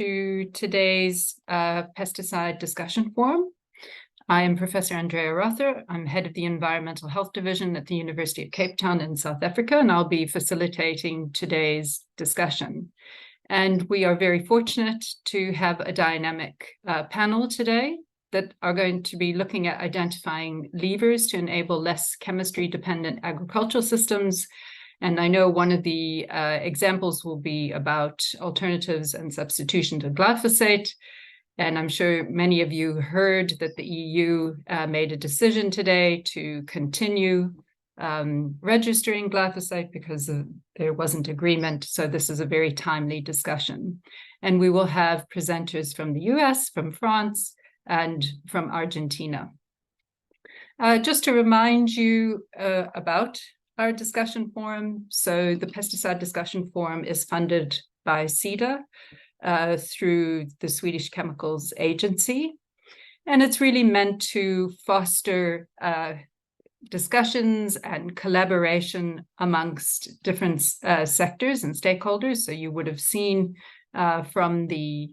to today's pesticide discussion forum. I am Professor Andrea Rother. I'm head of the Environmental Health Division at the University of Cape Town in South Africa, and I'll be facilitating today's discussion. And we are very fortunate to have a dynamic panel today that are going to be looking at identifying levers to enable less chemistry-dependent agricultural systems. And I know one of the examples will be about alternatives and substitution to glyphosate. And I'm sure many of you heard that the EU made a decision today to continue registering glyphosate because there wasn't agreement. So this is a very timely discussion. And we will have presenters from the US, from France, and from Argentina. Just to remind you about our discussion forum. So the Pesticide Discussion Forum is funded by SIDA through the Swedish Chemicals Agency. And it's really meant to foster discussions and collaboration amongst different sectors and stakeholders. So you would have seen from the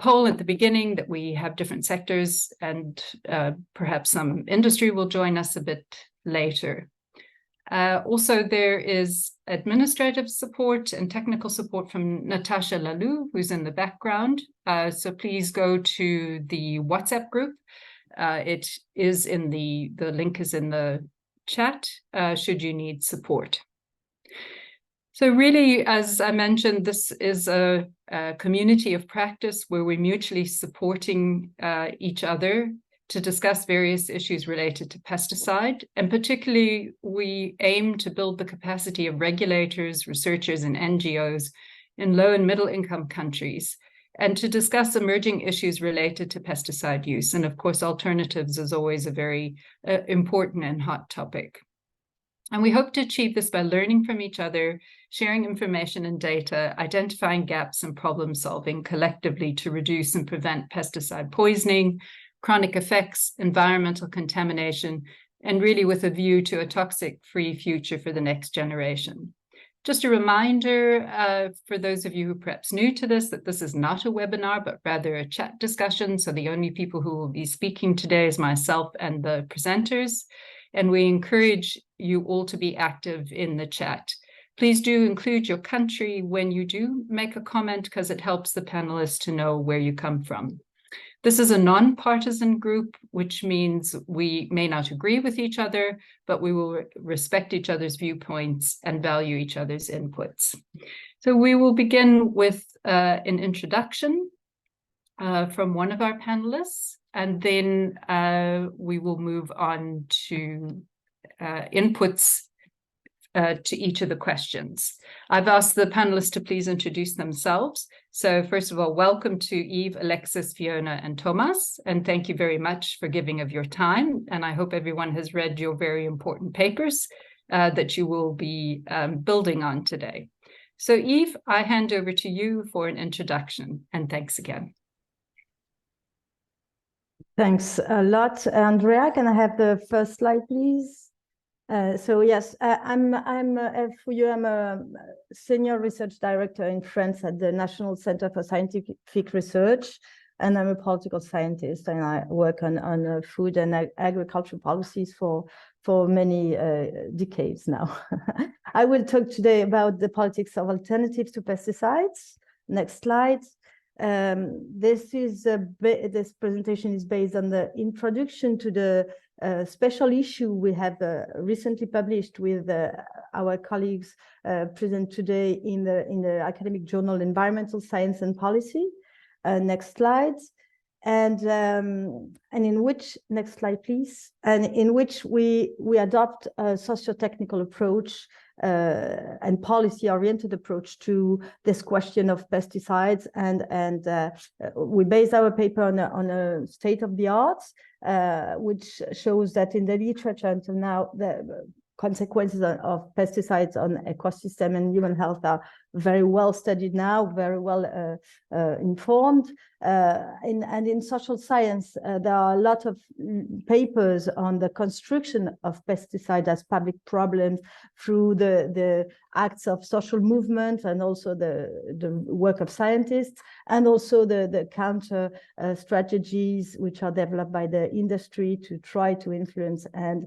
poll at the beginning that we have different sectors, and perhaps some industry will join us a bit later. Also, there is administrative support and technical support from Natasha Lalou, who's in the background. So please go to the WhatsApp group. It is in the link is in the chat, should you need support. So really, as I mentioned, this is a community of practice where we're mutually supporting each other to discuss various issues related to pesticide. And particularly, we aim to build the capacity of regulators, researchers, and NGOs in low and middle income countries, and to discuss emerging issues related to pesticide use. And of course, alternatives is always a very important and hot topic. And we hope to achieve this by learning from each other, sharing information and data, identifying gaps and problem solving collectively to reduce and prevent pesticide poisoning, chronic effects, environmental contamination, and really with a view to a toxic-free future for the next generation. Just a reminder for those of you who are perhaps new to this, that this is not a webinar, but rather a chat discussion. So the only people who will be speaking today is myself and the presenters. And we encourage you all to be active in the chat. Please do include your country when you do make a comment, because it helps the panelists to know where you come from. This is a non-partisan group, which means we may not agree with each other, but we will respect each other's viewpoints and value each other's inputs. So we will begin with an introduction from one of our panelists, and then we will move on to inputs to each of the questions. I've asked the panelists to please introduce themselves. So first of all, welcome to Eve, Alexis, Fiona, and Thomas, and thank you very much for giving of your time. And I hope everyone has read your very important papers that you will be building on today. So Eve, I hand over to you for an introduction, and thanks again. Thanks a lot, Andrea. Can I have the first slide, please? So yes, I'm a senior research director in France at the National Center for Scientific Research, and I'm a political scientist, and I work on food and agricultural policies for many decades now. I will talk today about the politics of alternatives to pesticides. Next slide. This presentation is based on the introduction to the special issue we have recently published with our colleagues present today in the academic journal Environmental Science and Policy. Next slide. And in which, next slide, please, and in which we adopt a socio-technical approach and policy-oriented approach to this question of pesticides, and we base our paper on a state of the art, which shows that in the literature until now, the consequences of pesticides on ecosystem and human health are very well studied now, very well informed. And in social science, there are a lot of papers on the construction of pesticides as public problems through the acts of social movement and also the work of scientists, and also the counter strategies which are developed by the industry to try to influence and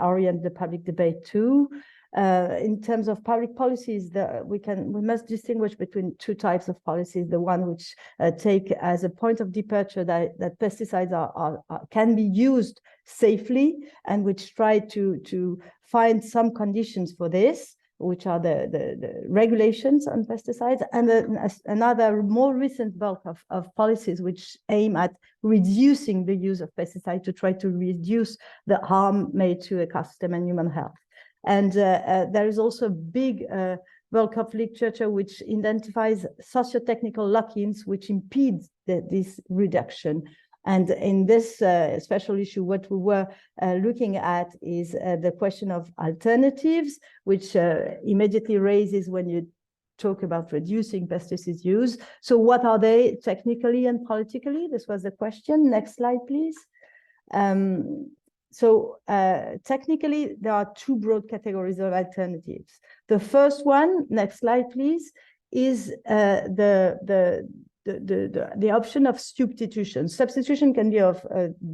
orient the public debate too. In terms of public policies, we must distinguish between two types of policies. The one which take as a point of departure that pesticides can be used safely, and which try to find some conditions for this, which are the regulations on pesticides, and another more recent bulk of policies which aim at reducing the use of pesticides to try to reduce the harm made to ecosystem and human health. And there is also a big bulk of literature which identifies socio-technical lock-ins which impede this reduction. And in this special issue, what we were looking at is the question of alternatives, which immediately raises when you talk about reducing pesticide use. So what are they technically and politically? This was the question. Next slide, please. So technically, there are two broad categories of alternatives. The first one, next slide, please, is the option of substitution. Substitution can be of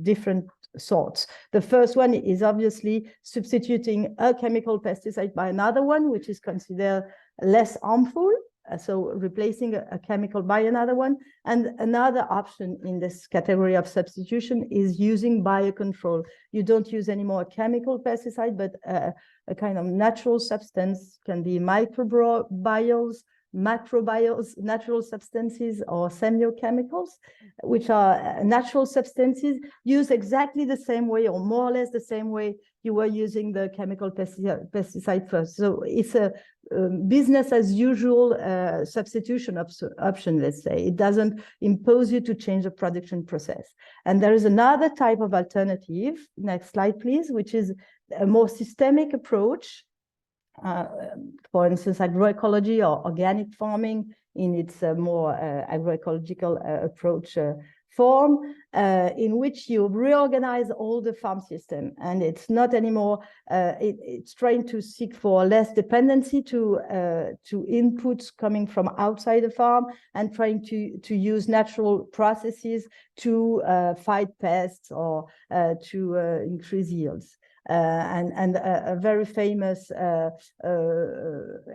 different sorts. The first one is obviously substituting a chemical pesticide by another one, which is considered less harmful. So replacing a chemical by another one. And another option in this category of substitution is using biocontrol. You don't use anymore a chemical pesticide, but a kind of natural substance, can be microbiomes, macrobiomes, natural substances, or semiochemicals, which are natural substances used exactly the same way, or more or less the same way you were using the chemical pesticide first. So it's a business as usual substitution option, let's say. It doesn't impose you to change the production process. And there is another type of alternative, next slide please, which is a more systemic approach. For instance, agroecology or organic farming in its more agroecological approach form, in which you reorganize all the farm system, and it's not anymore. It's trying to seek for less dependency to inputs coming from outside the farm, and trying to use natural processes to fight pests or to increase yields. And a very famous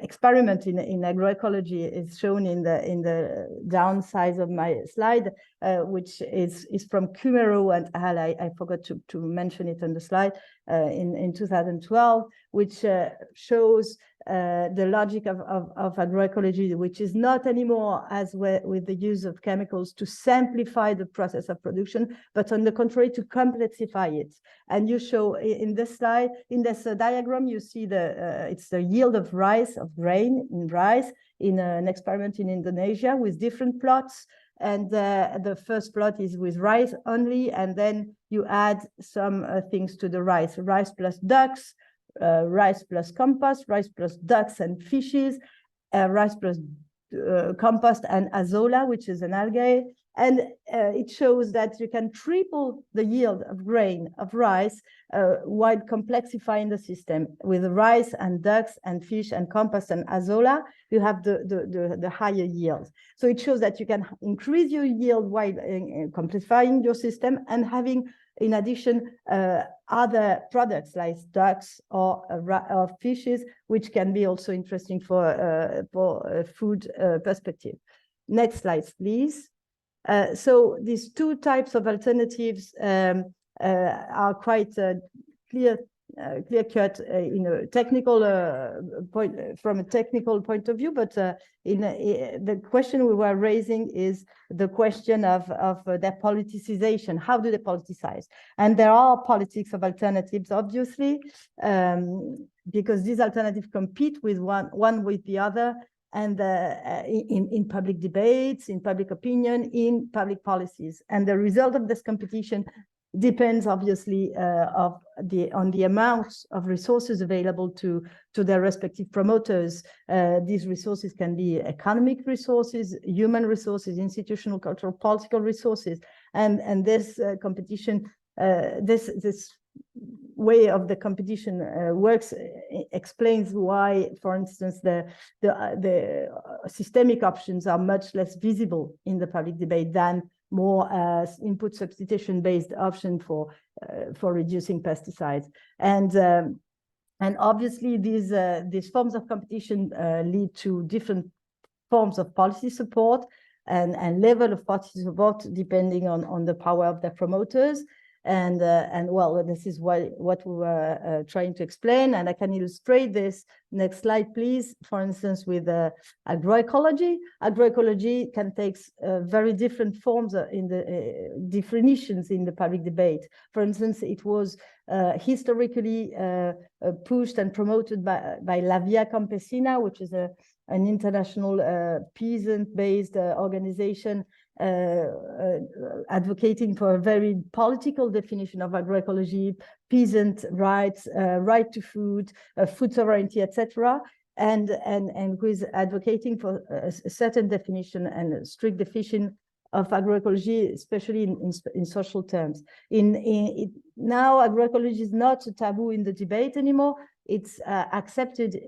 experiment in agroecology is shown in the downside of my slide, which is from Kumero and al. I forgot to mention it on the slide, in 2012, which shows the logic of agroecology, which is not anymore as with the use of chemicals to simplify the process of production, but on the contrary, to complexify it. And you show in this slide, in this diagram, you see it's the yield of rice, of grain in rice, in an experiment in Indonesia with different plots. And the first plot is with rice only, and then you add some things to the rice plus ducks, rice plus compost, rice plus ducks and fishes, rice plus compost and azolla, which is an algae. And it shows that you can triple the yield of grain of rice while complexifying the system. With rice and ducks and fish and compost and azolla, you have the higher yield. So it shows that you can increase your yield while complexifying your system and having, in addition, other products like ducks or fishes, which can be also interesting for food perspective. Next slide, please. So these two types of alternatives are quite clear-cut in a technical point, from a technical point of view, but the question we were raising is the question of their politicization. How do they politicize? And there are politics of alternatives, obviously, because these alternatives compete with one with the other, and in public debates, in public opinion, in public policies. And the result of this competition depends obviously on the amount of resources available to their respective promoters. These resources can be economic resources, human resources, institutional, cultural, political resources, and this competition, this way of the competition works explains why, for instance, the systemic options are much less visible in the public debate than more input substitution based option for reducing pesticides. And obviously these forms of competition lead to different forms of policy support and level of policy support depending on the power of the promoters. And well, this is what we were trying to explain, and I can illustrate this. Next slide, please. For instance, with agroecology. Agroecology can take very different forms in the definitions in the public debate. For instance, it was historically pushed and promoted by La Via Campesina, which is an international peasant-based organization advocating for a very political definition of agroecology, peasant rights, right to food, food sovereignty, etc., and who is advocating for a certain definition and a strict definition of agroecology, especially in social terms. Now, agroecology is not a taboo in the debate anymore. It's accepted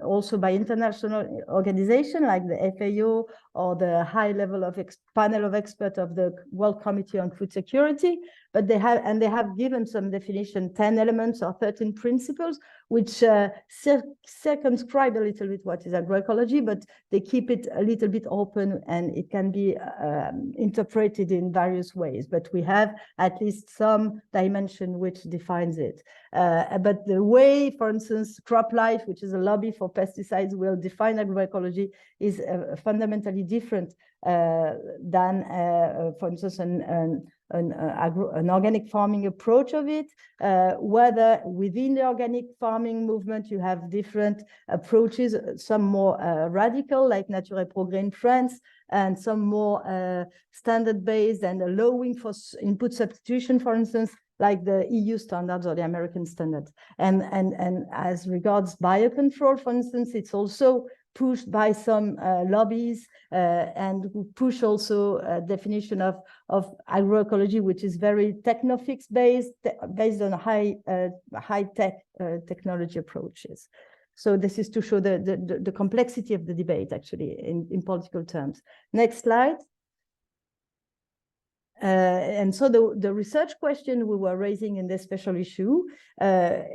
also by international organizations like the FAO or the high level of panel of experts of the World Committee on Food Security. But they have given some definition, 10 elements or 13 principles, which circumscribe a little bit what is agroecology, but they keep it a little bit open and it can be interpreted in various ways. But we have at least some dimension which defines it. But the way, for instance, CropLife, which is a lobby for pesticides, will define agroecology is fundamentally different than, for instance, an organic farming approach of it, whether within the organic farming movement you have different approaches, some more radical like Nature et Progrès in France, and some more standard-based and allowing for input substitution, for instance, like the EU standards or the American standards. And as regards biocontrol, for instance, it's also pushed by some lobbies and who push also a definition of agroecology, which is very technofix based on high tech technology approaches. So this is to show the complexity of the debate actually in political terms. Next slide. And so the research question we were raising in this special issue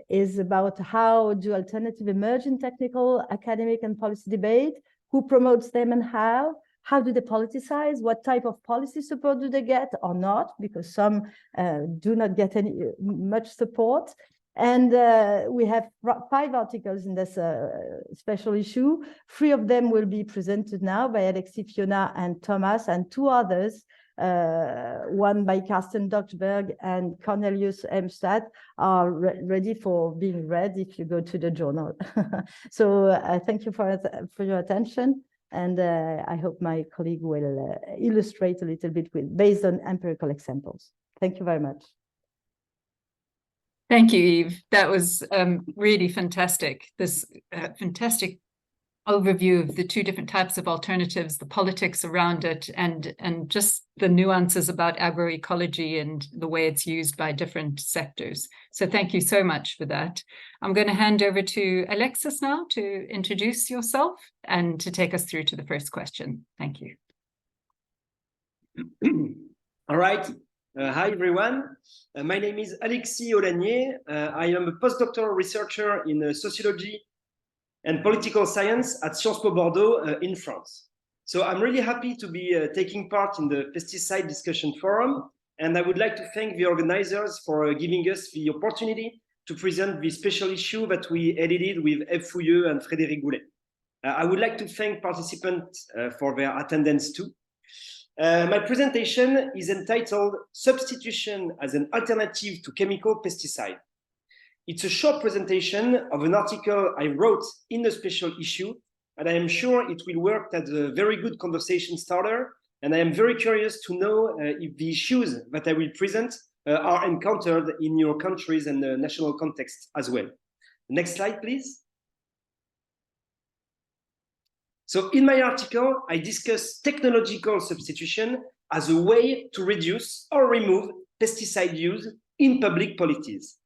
is about how do alternative emerge in technical, academic, and policy debate? Who promotes them and how? How do they politicize? What type of policy support do they get or not? Because some do not get much support. And we have 5 articles in this special issue. 3 of them will be presented now by Alexis, Fiona, and Thomas, and 2 others, one by Carsten Dochberg and Cornelius Emstad, are ready for being read if you go to the journal. So thank you for your attention. And I hope my colleague will illustrate a little bit based on empirical examples. Thank you very much. Thank you, Yves. That was really fantastic. This fantastic overview of the 2 different types of alternatives, the politics around it, and just the nuances about agroecology and the way it's used by different sectors. So thank you so much for that. I'm going to hand over to Alexis now to introduce yourself and to take us through to the first question. Thank you. All right. Hi, everyone. My name is Alexis Aulagnier. I am a postdoctoral researcher in sociology and political science at Sciences Po Bordeaux in France. So I'm really happy to be taking part in the Pesticide Discussion Forum, and I would like to thank the organizers for giving us the opportunity to present the special issue that we edited with Eve Fouilleux and Frédéric Goulet. I would like to thank participants for their attendance too. My presentation is entitled Substitution as an Alternative to Chemical Pesticide. It's a short presentation of an article I wrote in the special issue, and I am sure it will work as a very good conversation starter. And I am very curious to know if the issues that I will present are encountered in your countries and the national context as well. Next slide, please. So in my article, I discuss technological substitution as a way to reduce or remove pesticide use in public policies.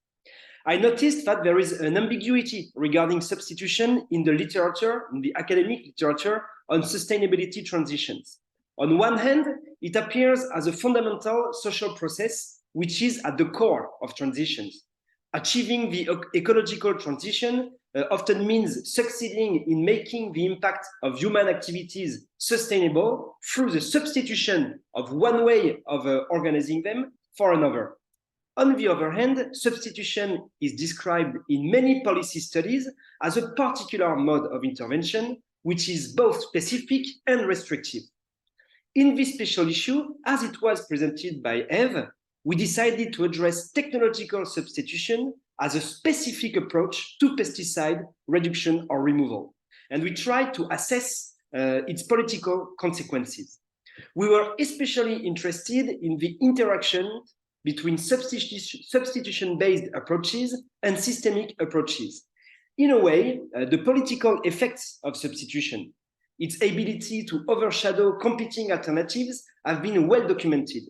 I noticed that there is an ambiguity regarding substitution in the literature, in the academic literature on sustainability transitions. On one hand, it appears as a fundamental social process which is at the core of transitions. Achieving the ecological transition often means succeeding in making the impact of human activities sustainable through the substitution of one way of organizing them for another. On the other hand, substitution is described in many policy studies as a particular mode of intervention, which is both specific and restrictive. In this special issue, as it was presented by Eve, we decided to address technological substitution as a specific approach to pesticide reduction or removal. And we tried to assess its political consequences. We were especially interested in the interaction between substitution-based approaches and systemic approaches. In a way, the political effects of substitution, its ability to overshadow competing alternatives, have been well documented.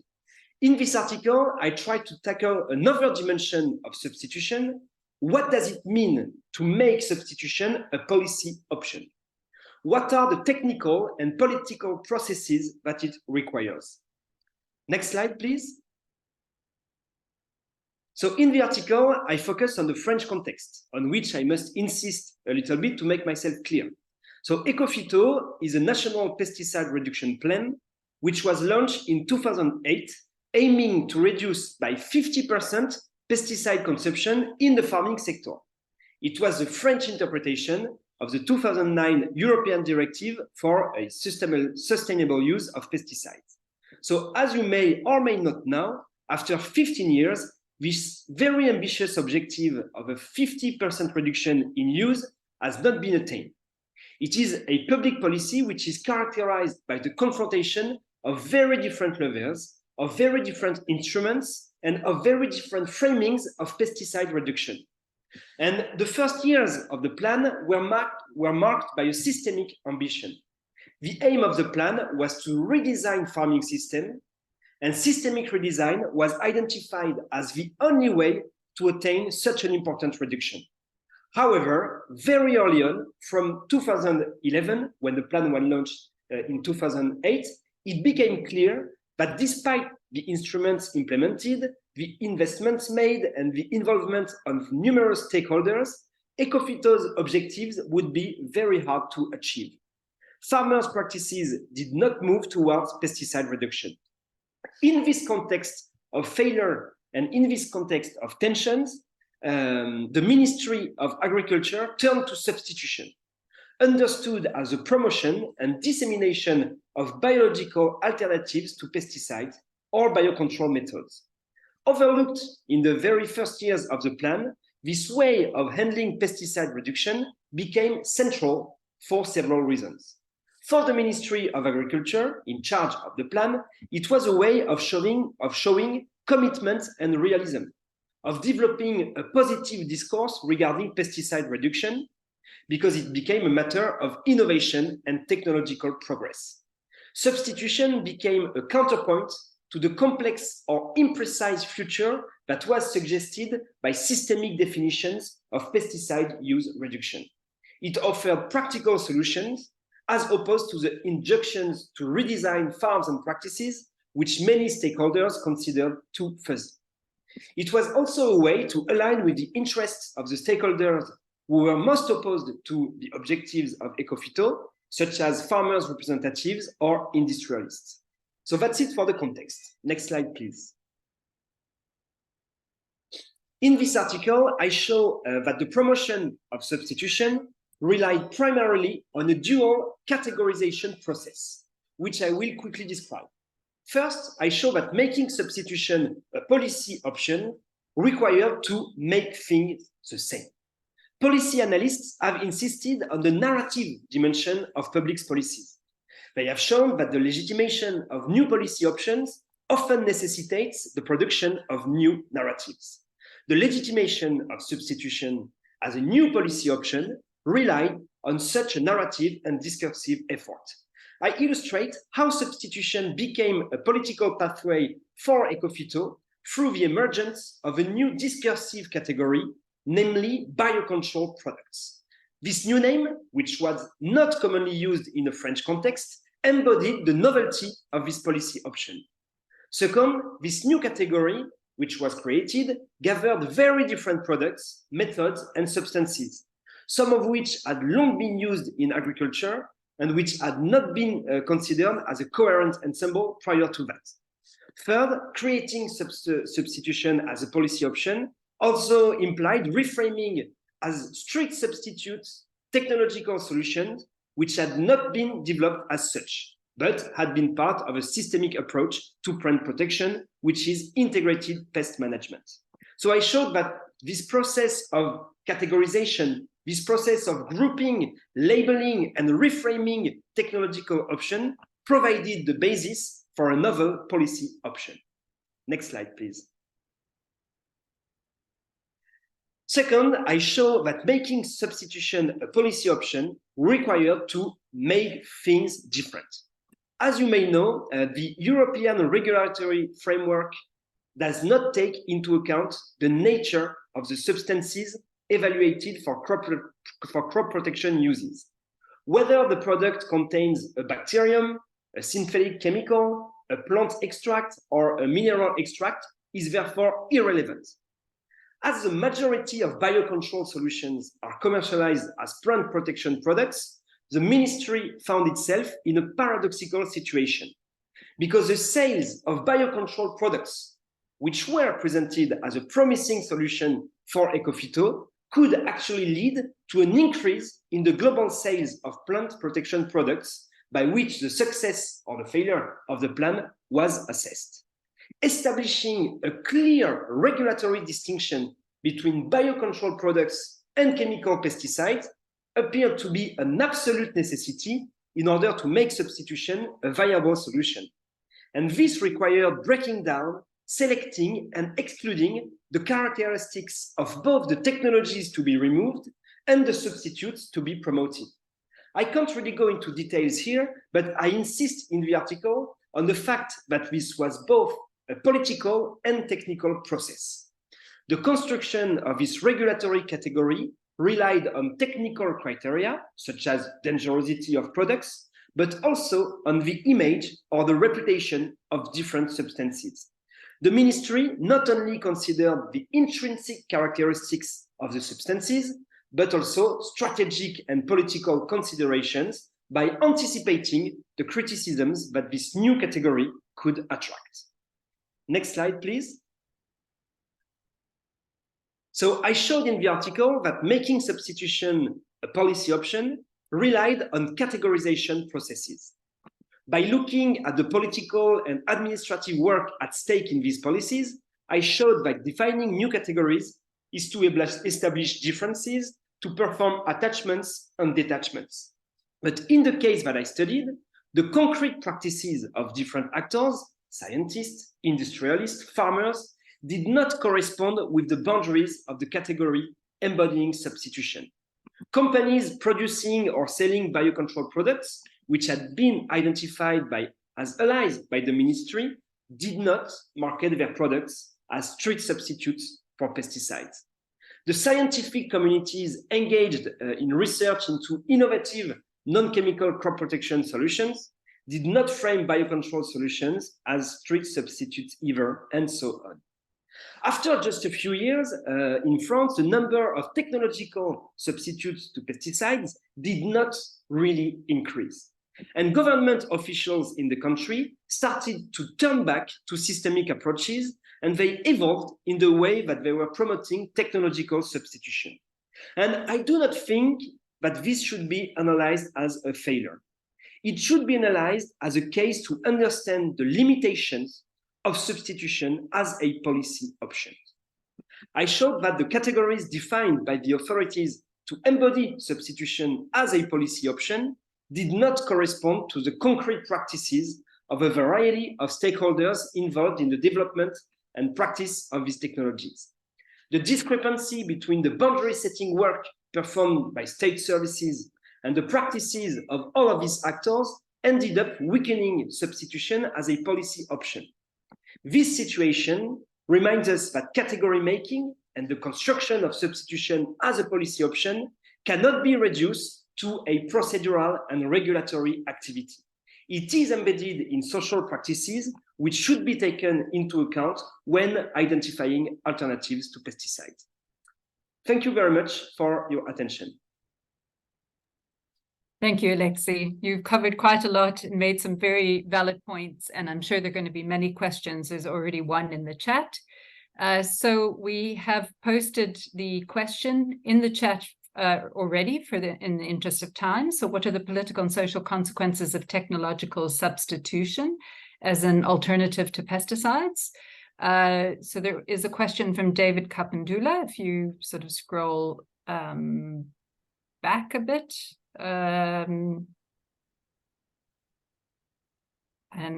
In this article, I tried to tackle another dimension of substitution. What does it mean to make substitution a policy option? What are the technical and political processes that it requires? Next slide, please. So in the article, I focus on the French context, on which I must insist a little bit to make myself clear. So Ecophyto is a national pesticide reduction plan, which was launched in 2008, aiming to reduce by 50% pesticide consumption in the farming sector. It was the French interpretation of the 2009 European Directive for a sustainable use of pesticides. So as you may or may not know, after 15 years, this very ambitious objective of a 50% reduction in use has not been attained. It is a public policy which is characterized by the confrontation of very different levels, of very different instruments, and of very different framings of pesticide reduction. And the first years of the plan were marked by a systemic ambition. The aim of the plan was to redesign farming system, and systemic redesign was identified as the only way to attain such an important reduction. However, very early on, from 2011, when the plan was launched in 2008, it became clear that despite the instruments implemented, the investments made, and the involvement of numerous stakeholders, Ecophyto's objectives would be very hard to achieve. Farmers' practices did not move towards pesticide reduction. In this context of failure and in this context of tensions, the Ministry of Agriculture turned to substitution, understood as a promotion and dissemination of biological alternatives to pesticides or biocontrol methods. Overlooked in the very first years of the plan, this way of handling pesticide reduction became central for several reasons. For the Ministry of Agriculture, in charge of the plan, it was a way of showing commitment and realism, of developing a positive discourse regarding pesticide reduction, because it became a matter of innovation and technological progress. Substitution became a counterpoint to the complex or imprecise future that was suggested by systemic definitions of pesticide use reduction. It offered practical solutions as opposed to the injunctions to redesign farms and practices, which many stakeholders considered too fuzzy. It was also a way to align with the interests of the stakeholders who were most opposed to the objectives of Ecophyto, such as farmers' representatives or industrialists. So that's it for the context. Next slide, please. In this article, I show that the promotion of substitution relied primarily on a dual categorization process, which I will quickly describe. First, I show that making substitution a policy option required to make things the same. Policy analysts have insisted on the narrative dimension of public policies. They have shown that the legitimation of new policy options often necessitates the production of new narratives. The legitimation of substitution as a new policy option relied on such a narrative and discursive effort. I illustrate how substitution became a political pathway for Ecofito through the emergence of a new discursive category, namely biocontrol products. This new name, which was not commonly used in a French context, embodied the novelty of this policy option. Second, this new category, which was created, gathered very different products, methods, and substances, some of which had long been used in agriculture and which had not been considered as a coherent ensemble prior to that. Third, creating substitution as a policy option also implied reframing as strict substitutes technological solutions which had not been developed as such, but had been part of a systemic approach to plant protection, which is integrated pest management. So I showed that this process of categorization, this process of grouping, labeling, and reframing technological option provided the basis for a novel policy option. Next slide, please. Second, I show that making substitution a policy option required to make things different. As you may know, the European regulatory framework does not take into account the nature of the substances evaluated for crop protection uses. Whether the product contains a bacterium, a synthetic chemical, a plant extract, or a mineral extract is therefore irrelevant. As the majority of biocontrol solutions are commercialized as plant protection products, the ministry found itself in a paradoxical situation because the sales of biocontrol products, which were presented as a promising solution for Ecofito, could actually lead to an increase in the global sales of plant protection products by which the success or the failure of the plan was assessed. Establishing a clear regulatory distinction between biocontrol products and chemical pesticides appeared to be an absolute necessity in order to make substitution a viable solution. And this required breaking down, selecting, and excluding the characteristics of both the technologies to be removed and the substitutes to be promoted. I can't really go into details here, but I insist in the article on the fact that this was both a political and technical process. The construction of this regulatory category relied on technical criteria, such as dangerosity of products, but also on the image or the reputation of different substances. The ministry not only considered the intrinsic characteristics of the substances, but also strategic and political considerations by anticipating the criticisms that this new category could attract. Next slide, please. So I showed in the article that making substitution a policy option relied on categorization processes. By looking at the political and administrative work at stake in these policies, I showed that defining new categories is to establish differences, to perform attachments and detachments. But in the case that I studied, the concrete practices of different actors, scientists, industrialists, farmers, did not correspond with the boundaries of the category embodying substitution. Companies producing or selling biocontrol products, which had been identified as allies by the ministry, did not market their products as strict substitutes for pesticides. The scientific communities engaged in research into innovative non-chemical crop protection solutions did not frame biocontrol solutions as strict substitutes either, and so on. After just a few years, in France, the number of technological substitutes to pesticides did not really increase. And government officials in the country started to turn back to systemic approaches, and they evolved in the way that they were promoting technological substitution. And I do not think that this should be analyzed as a failure. It should be analyzed as a case to understand the limitations of substitution as a policy option. I showed that the categories defined by the authorities to embody substitution as a policy option did not correspond to the concrete practices of a variety of stakeholders involved in the development and practice of these technologies. The discrepancy between the boundary setting work performed by state services and the practices of all of these actors ended up weakening substitution as a policy option. This situation reminds us that category making and the construction of substitution as a policy option cannot be reduced to a procedural and regulatory activity. It is embedded in social practices which should be taken into account when identifying alternatives to pesticides. Thank you very much for your attention. Thank you, Alexi. You've covered quite a lot and made some very valid points, and I'm sure there are going to be many questions. There's already one in the chat. So we have posted the question in the chat already in the interest of time. So what are the political and social consequences of technological substitution as an alternative to pesticides? So there is a question from David Kapandula. If you sort of scroll back a bit. And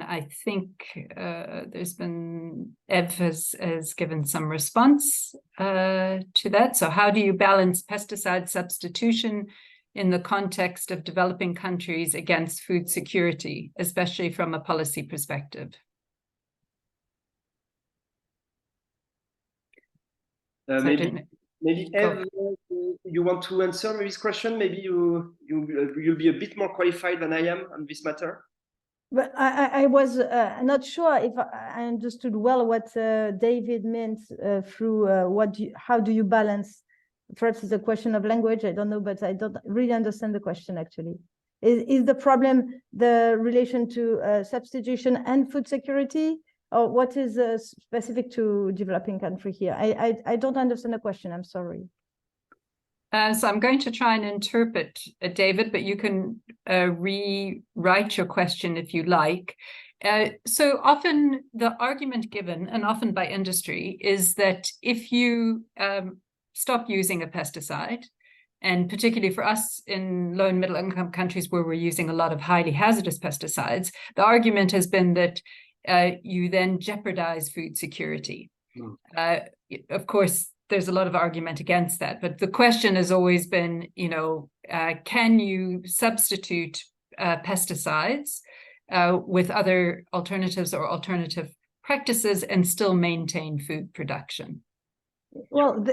I think there's been, Ev has given some response to that. So how do you balance pesticide substitution in the context of developing countries against food security, especially from a policy perspective? Maybe Ev, you want to answer this question? Maybe you'll be a bit more qualified than I am on this matter. But I was not sure if I understood well what David meant through how do you balance? Perhaps it's a question of language, I don't know, but I don't really understand the question actually. Is the problem the relation to substitution and food security? Or what is specific to developing country here? I don't understand the question, I'm sorry. So I'm going to try and interpret, David, but you can rewrite your question if you like. So often the argument given, and often by industry, is that if you stop using a pesticide, and particularly for us in low and middle income countries where we're using a lot of highly hazardous pesticides, the argument has been that you then jeopardize food security. Of course, there's a lot of argument against that, but the question has always been, can you substitute pesticides with other alternatives or alternative practices and still maintain food production? Well,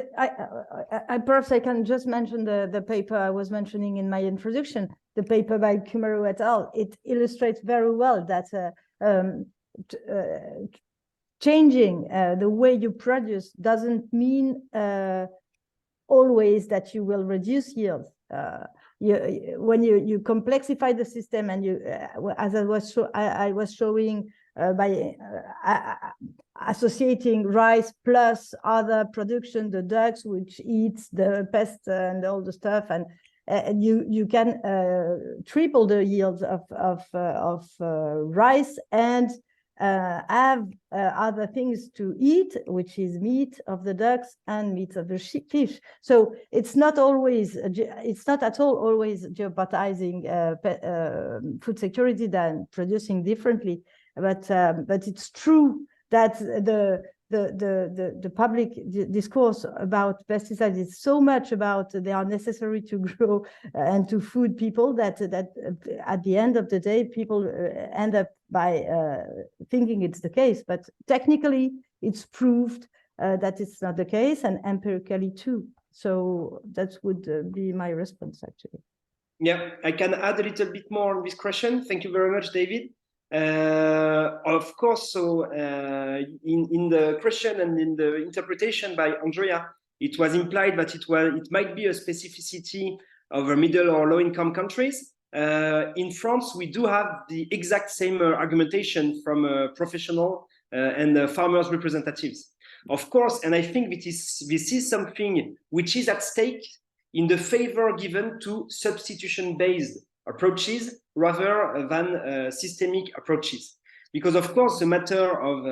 perhaps I can just mention the paper I was mentioning in my introduction, the paper by Kumaro et al. It illustrates very well that changing the way you produce doesn't mean always that you will reduce yield. When you complexify the system, and you, as I was showing by associating rice plus other production, the ducks which eats the pests and all the stuff, and you can triple the yields of rice and have other things to eat, which is meat of the ducks and meat of the fish. So it's not always, it's not at all always jeopardizing food security than producing differently. But it's true that the public discourse about pesticides is so much about they are necessary to grow and to food people that at the end of the day people end up by thinking it's the case, but technically it's proved that it's not the case, and empirically too. So that would be my response actually. Yeah, I can add a little bit more on this question. Thank you very much, David. Of course, so in the question and in the interpretation by Andrea, it was implied that it might be a specificity of middle or low-income countries. In France, we do have the exact same argumentation from professional and farmers' representatives. Of course, and I think this is something which is at stake in the favor given to substitution-based approaches rather than systemic approaches. Because of course, the matter of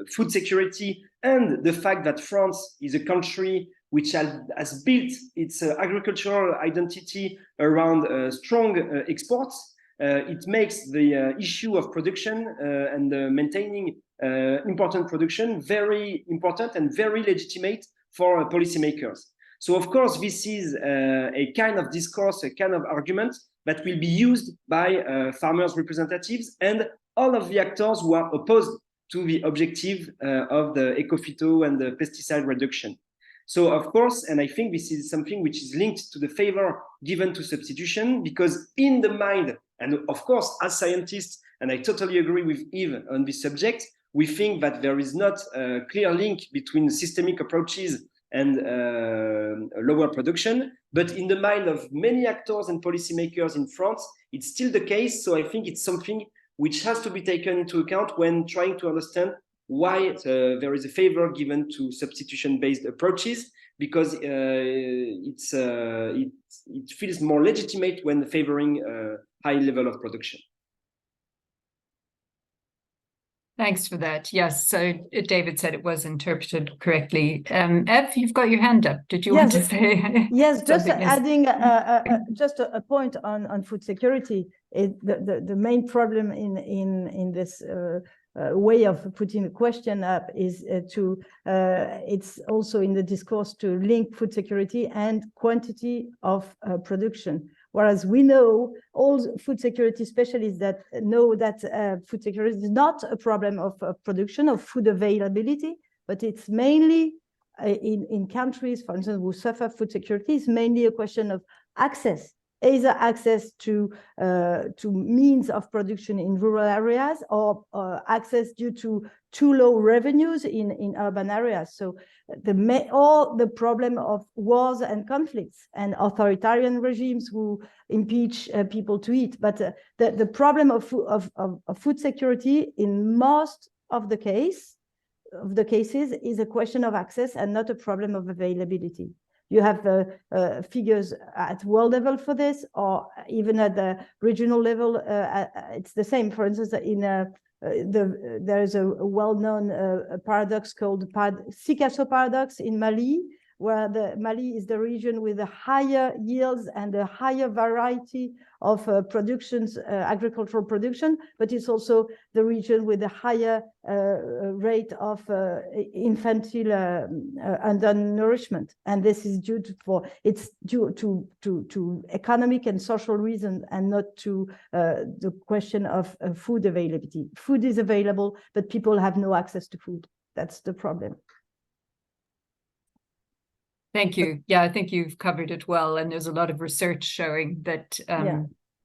food security and the fact that France is a country which has built its agricultural identity around strong exports it makes the issue of production and maintaining important production very important and very legitimate for policymakers. So of course, this is a kind of discourse, a kind of argument that will be used by farmers' representatives and all of the actors who are opposed to the objective of the eco-phyto and the pesticide reduction. So of course, and I think this is something which is linked to the favor given to substitution, because in the mind, and of course, as scientists, and I totally agree with Yves on this subject, we think that there is not a clear link between systemic approaches and lower production. But in the mind of many actors and policymakers in France, it's still the case. So I think it's something which has to be taken into account when trying to understand why there is a favor given to substitution-based approaches, because it feels more legitimate when favoring a high level of production. Thanks for that. Yes, so David said it was interpreted correctly. Ev, you've got your hand up. Did you want to say? Yes, just adding just a point on food security. The main problem in this way of putting the question up is it's also in the discourse to link food security and quantity of production. Whereas we know, all food security specialists that know that food security is not a problem of production, of food availability, but it's mainly in countries, for instance, who suffer food security, is mainly a question of access, either access to means of production in rural areas, or access due to too low revenues in urban areas. So all the problem of wars and conflicts and authoritarian regimes who impeach people to eat. But the problem of food security in most of the cases is a question of access and not a problem of availability. You have figures at world level for this, or even at the regional level. It's the same. For instance, there is a well-known paradox called Sikasso paradox in Mali, where Mali is the region with the higher yields and a higher variety of agricultural production, but it's also the region with the higher rate of infantile undernourishment. And this is due to economic and social reasons, and not to the question of food availability. Food is available, but people have no access to food. That's the problem. Thank you. Yeah, I think you've covered it well. And there's a lot of research showing that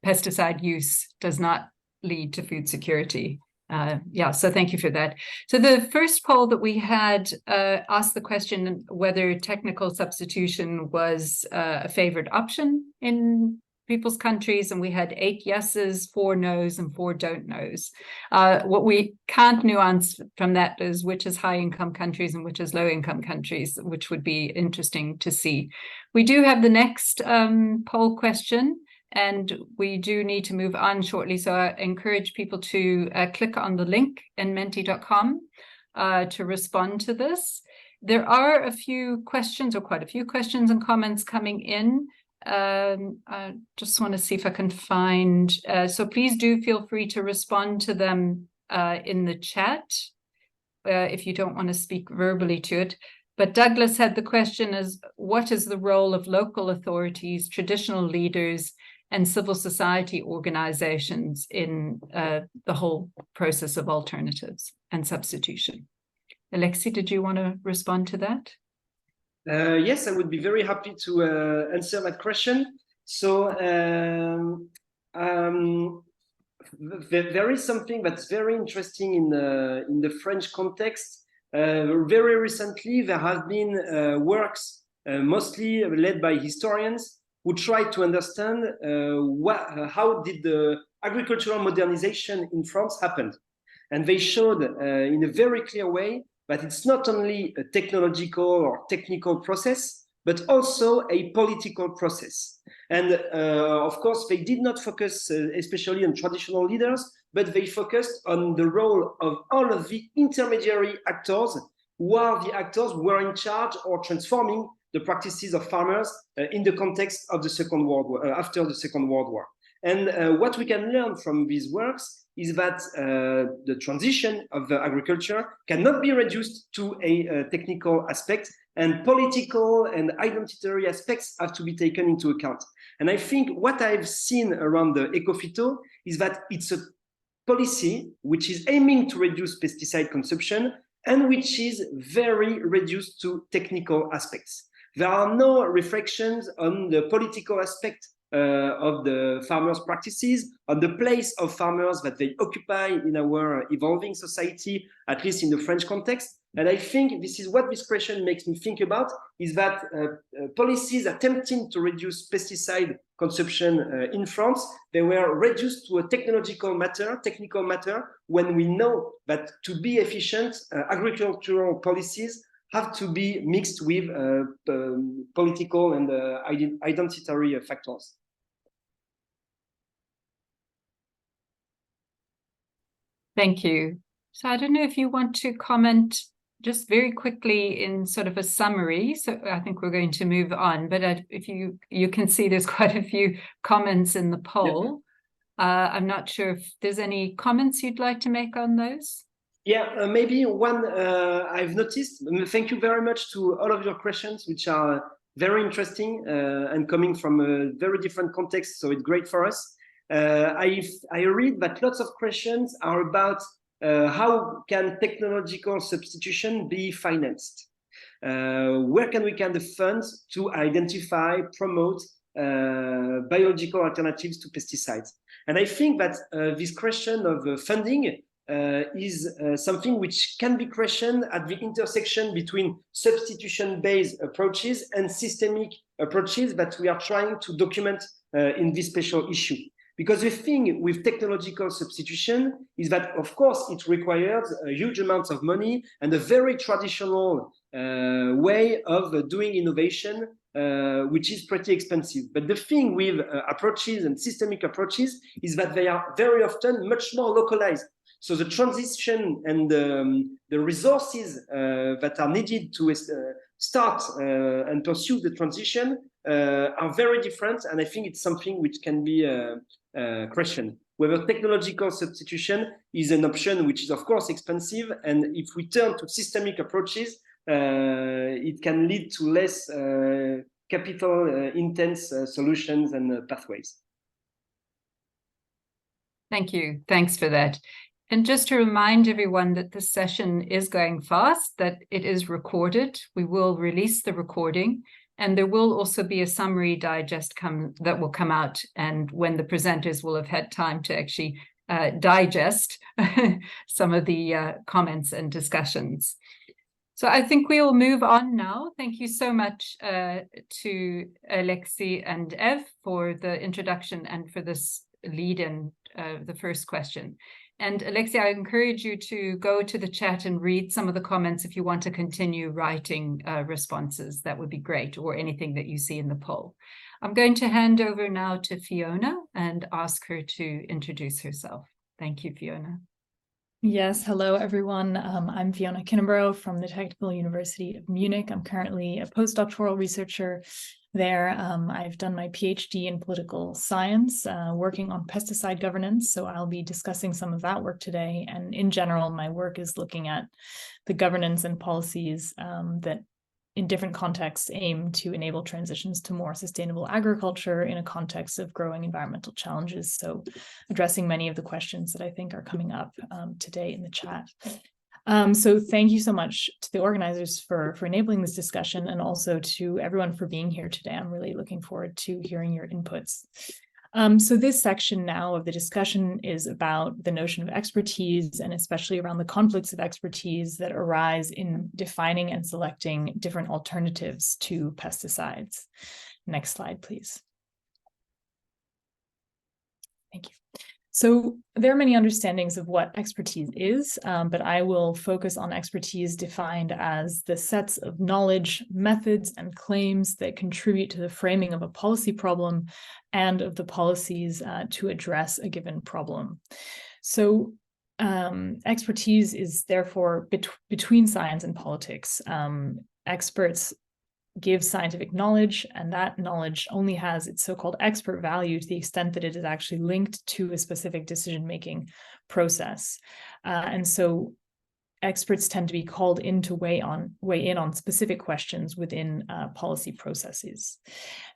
pesticide use does not lead to food security. So thank you for that. So the first poll that we had asked the question whether technical substitution was a favored option in people's countries, and we had 8 yeses, 4 no's, and 4 don't knows. What we can't nuance from that is which is high-income countries and which is low-income countries, which would be interesting to see. We do have the next poll question, and we do need to move on shortly. So I encourage people to click on the link in menti.com to respond to this. There are a few questions, or quite a few questions and comments coming in. I just want to see if I can find, so please do feel free to respond to them in the chat if you don't want to speak verbally to it. But Douglas had the question as, what is the role of local authorities, traditional leaders, and civil society organizations in the whole process of alternatives and substitution? Alexis, did you want to respond to that? Yes, I would be very happy to answer that question. So there is something that's very interesting in the French context. Very recently, there have been works mostly led by historians who tried to understand how did the agricultural modernization in France happen. And they showed in a very clear way that it's not only a technological or technical process, but also a political process. And of course, they did not focus especially on traditional leaders, but they focused on the role of all of the intermediary actors, who are the actors who were in charge or transforming the practices of farmers in the context of the Second World War, after the Second World War. And what we can learn from these works is that the transition of the agriculture cannot be reduced to a technical aspect, and political and identitary aspects have to be taken into account. And I think what I've seen around the Ecophyto is that it's a policy which is aiming to reduce pesticide consumption and which is very reduced to technical aspects. There are no reflections on the political aspect of the farmers' practices, on the place of farmers that they occupy in our evolving society, at least in the French context. And I think this is what this question makes me think about, is that policies attempting to reduce pesticide consumption in France, they were reduced to a technical matter, when we know that to be efficient, agricultural policies have to be mixed with political and identitary factors. Thank you. So I don't know if you want to comment just very quickly in sort of a summary. So I think we're going to move on, but if you can see there's quite a few comments in the poll. Yeah. I'm not sure if there's any comments you'd like to make on those. Yeah, maybe one I've noticed. Thank you very much to all of your questions, which are very interesting and coming from a very different context. So it's great for us. I read that lots of questions are about how can technological substitution be financed? Where can we get the funds to identify, promote biological alternatives to pesticides? And I think that this question of funding is something which can be questioned at the intersection between substitution-based approaches and systemic approaches that we are trying to document in this special issue. Because the thing with technological substitution is that, of course, it requires a huge amount of money and a very traditional way of doing innovation, which is pretty expensive. But the thing with approaches and systemic approaches is that they are very often much more localized. So the transition and the resources that are needed to start and pursue the transition are very different. And I think it's something which can be questioned. Whether technological substitution is an option which is, of course, expensive. And if we turn to systemic approaches, it can lead to less capital-intense solutions and pathways. Thank you. Thanks for that. And just to remind everyone that this session is going fast, that it is recorded. We will release the recording, and there will also be a summary digest that will come out, and when the presenters will have had time to actually digest some of the comments and discussions. So I think we will move on now. Thank you so much to Alexis and Eve for the introduction and for this lead-in, the first question. And Alexis, I encourage you to go to the chat and read some of the comments if you want to continue writing responses. That would be great, or anything that you see in the poll. I'm going to hand over now to Fiona and ask her to introduce herself. Thank you, Fiona. Yes, hello everyone. I'm Fiona Kinneborough from the Technical University of Munich. I'm currently a postdoctoral researcher there. I've done my PhD in political science, working on pesticide governance. So I'll be discussing some of that work today. And in general, my work is looking at the governance and policies that in different contexts aim to enable transitions to more sustainable agriculture in a context of growing environmental challenges. So addressing many of the questions that I think are coming up today in the chat. So thank you so much to the organizers for enabling this discussion, and also to everyone for being here today. I'm really looking forward to hearing your inputs. So this section now of the discussion is about the notion of expertise, and especially around the conflicts of expertise that arise in defining and selecting different alternatives to pesticides. Next slide, please. Thank you. So there are many understandings of what expertise is, but I will focus on expertise defined as the sets of knowledge, methods, and claims that contribute to the framing of a policy problem and of the policies to address a given problem. So expertise is therefore between science and politics. Experts give scientific knowledge, and that knowledge only has its so-called expert value to the extent that it is actually linked to a specific decision-making process. And so experts tend to be called in to weigh in on specific questions within policy processes.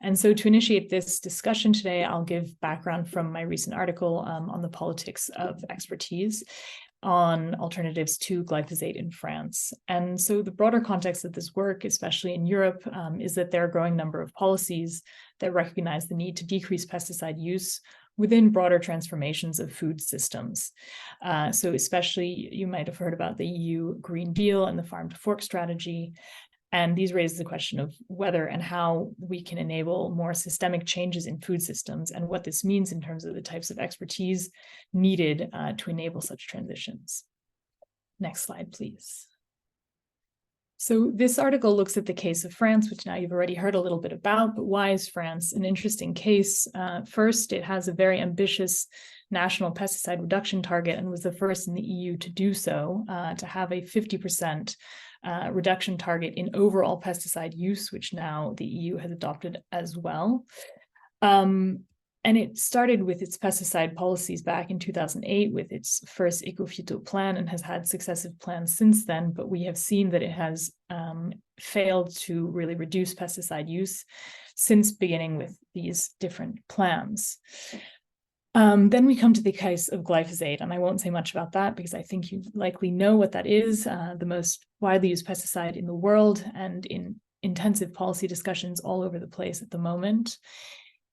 And so to initiate this discussion today, I'll give background from my recent article on the politics of expertise on alternatives to glyphosate in France. And so the broader context of this work, especially in Europe, is that there are a growing number of policies that recognize the need to decrease pesticide use within broader transformations of food systems. So especially, you might have heard about the EU Green Deal and the Farm to Fork strategy. And these raise the question of whether and how we can enable more systemic changes in food systems and what this means in terms of the types of expertise needed to enable such transitions. Next slide, please. So this article looks at the case of France, which now you've already heard a little bit about, but why is France an interesting case? First, it has a very ambitious national pesticide reduction target and was the first in the EU to do so, to have a 50% reduction target in overall pesticide use, which now the EU has adopted as well. And it started with its pesticide policies back in 2008 with its first Ecophyto plan and has had successive plans since then, but we have seen that it has failed to really reduce pesticide use since beginning with these different plans. Then we come to the case of glyphosate, and I won't say much about that because I think you likely know what that is, the most widely used pesticide in the world and in intensive policy discussions all over the place at the moment.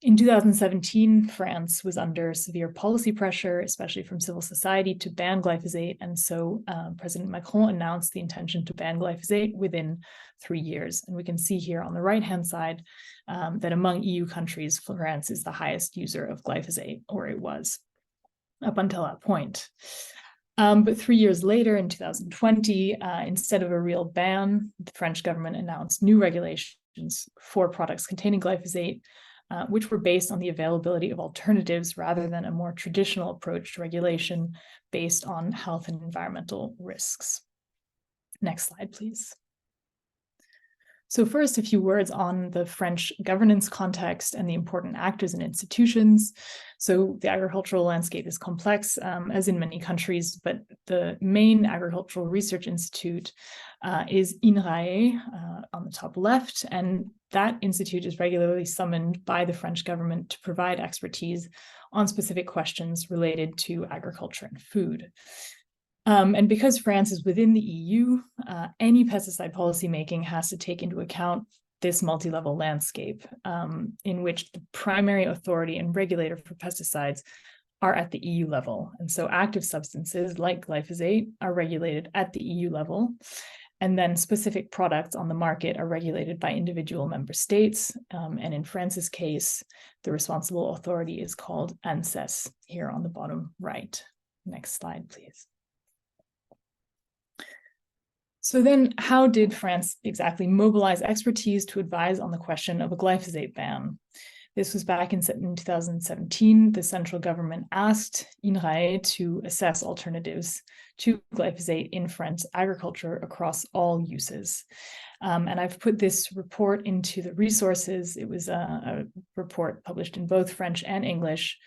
In 2017, France was under severe policy pressure, especially from civil society, to ban glyphosate. And so President Macron announced the intention to ban glyphosate within 3 years. And we can see here on the right-hand side that among EU countries, France is the highest user of glyphosate, or it was up until that point. But 3 years later, in 2020, instead of a real ban, the French government announced new regulations for products containing glyphosate, which were based on the availability of alternatives rather than a more traditional approach to regulation based on health and environmental risks. Next slide, please. So first, a few words on the French governance context and the important actors and institutions. So the agricultural landscape is complex, as in many countries, but the main agricultural research institute is INRAE on the top left, and that institute is regularly summoned by the French government to provide expertise on specific questions related to agriculture and food. And because France is within the EU, any pesticide policymaking has to take into account this multi-level landscape in which the primary authority and regulator for pesticides are at the EU level. And so active substances like glyphosate are regulated at the EU level. And then specific products on the market are regulated by individual member states. And in France's case, the responsible authority is called ANSES here on the bottom right. Next slide, please. So then how did France exactly mobilize expertise to advise on the question of a glyphosate ban? This was back in 2017. The central government asked INRAE to assess alternatives to glyphosate in French agriculture across all uses. And I've put this report into the resources. It was a report published in both French and English,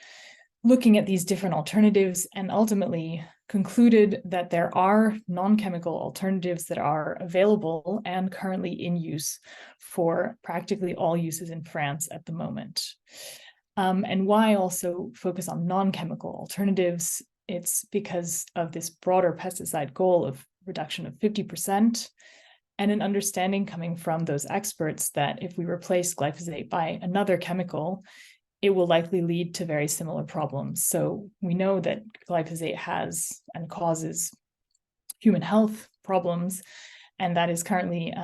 looking at these different alternatives and ultimately concluded that there are non-chemical alternatives that are available and currently in use for practically all uses in France at the moment. And why also focus on non-chemical alternatives? It's because of this broader pesticide goal of reduction of 50% and an understanding coming from those experts that if we replace glyphosate by another chemical, it will likely lead to very similar problems. So we know that glyphosate has and causes human health problems, and that is currently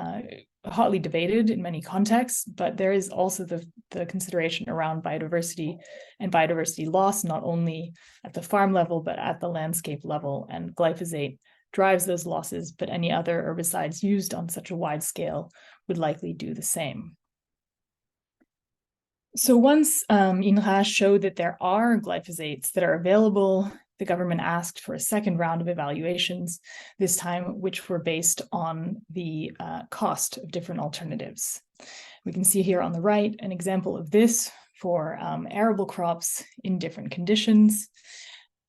hotly debated in many contexts, but there is also the consideration around biodiversity and biodiversity loss, not only at the farm level, but at the landscape level, and glyphosate drives those losses, but any other herbicides used on such a wide scale would likely do the same. So once INRAE showed that there are glyphosates that are available, the government asked for a second round of evaluations, this time which were based on the cost of different alternatives. We can see here on the right an example of this for arable crops in different conditions.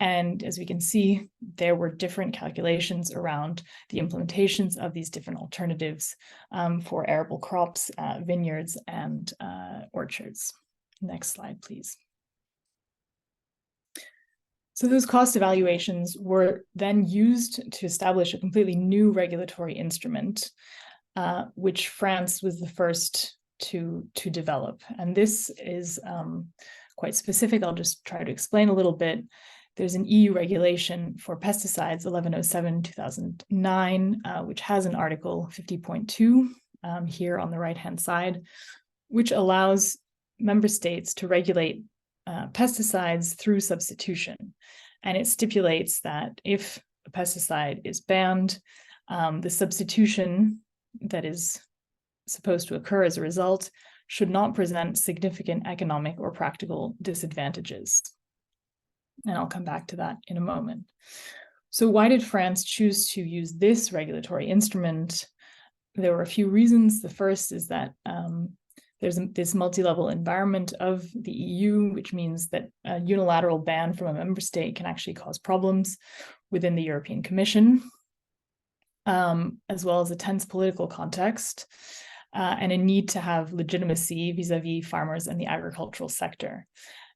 And as we can see, there were different calculations around the implementations of these different alternatives for arable crops, vineyards, and orchards. Next slide, please. So those cost evaluations were then used to establish a completely new regulatory instrument, which France was the first to develop. And this is quite specific. I'll just try to explain a little bit. There's an EU regulation for pesticides, 1107/2009, which has an article 50.2 here on the right-hand side, which allows member states to regulate pesticides through substitution. And it stipulates that if a pesticide is banned, the substitution that is supposed to occur as a result should not present significant economic or practical disadvantages. And I'll come back to that in a moment. So why did France choose to use this regulatory instrument? There were a few reasons. The first is that there's this multi-level environment of the EU, which means that a unilateral ban from a member state can actually cause problems within the European Commission, as well as a tense political context and a need to have legitimacy vis-a-vis farmers and the agricultural sector.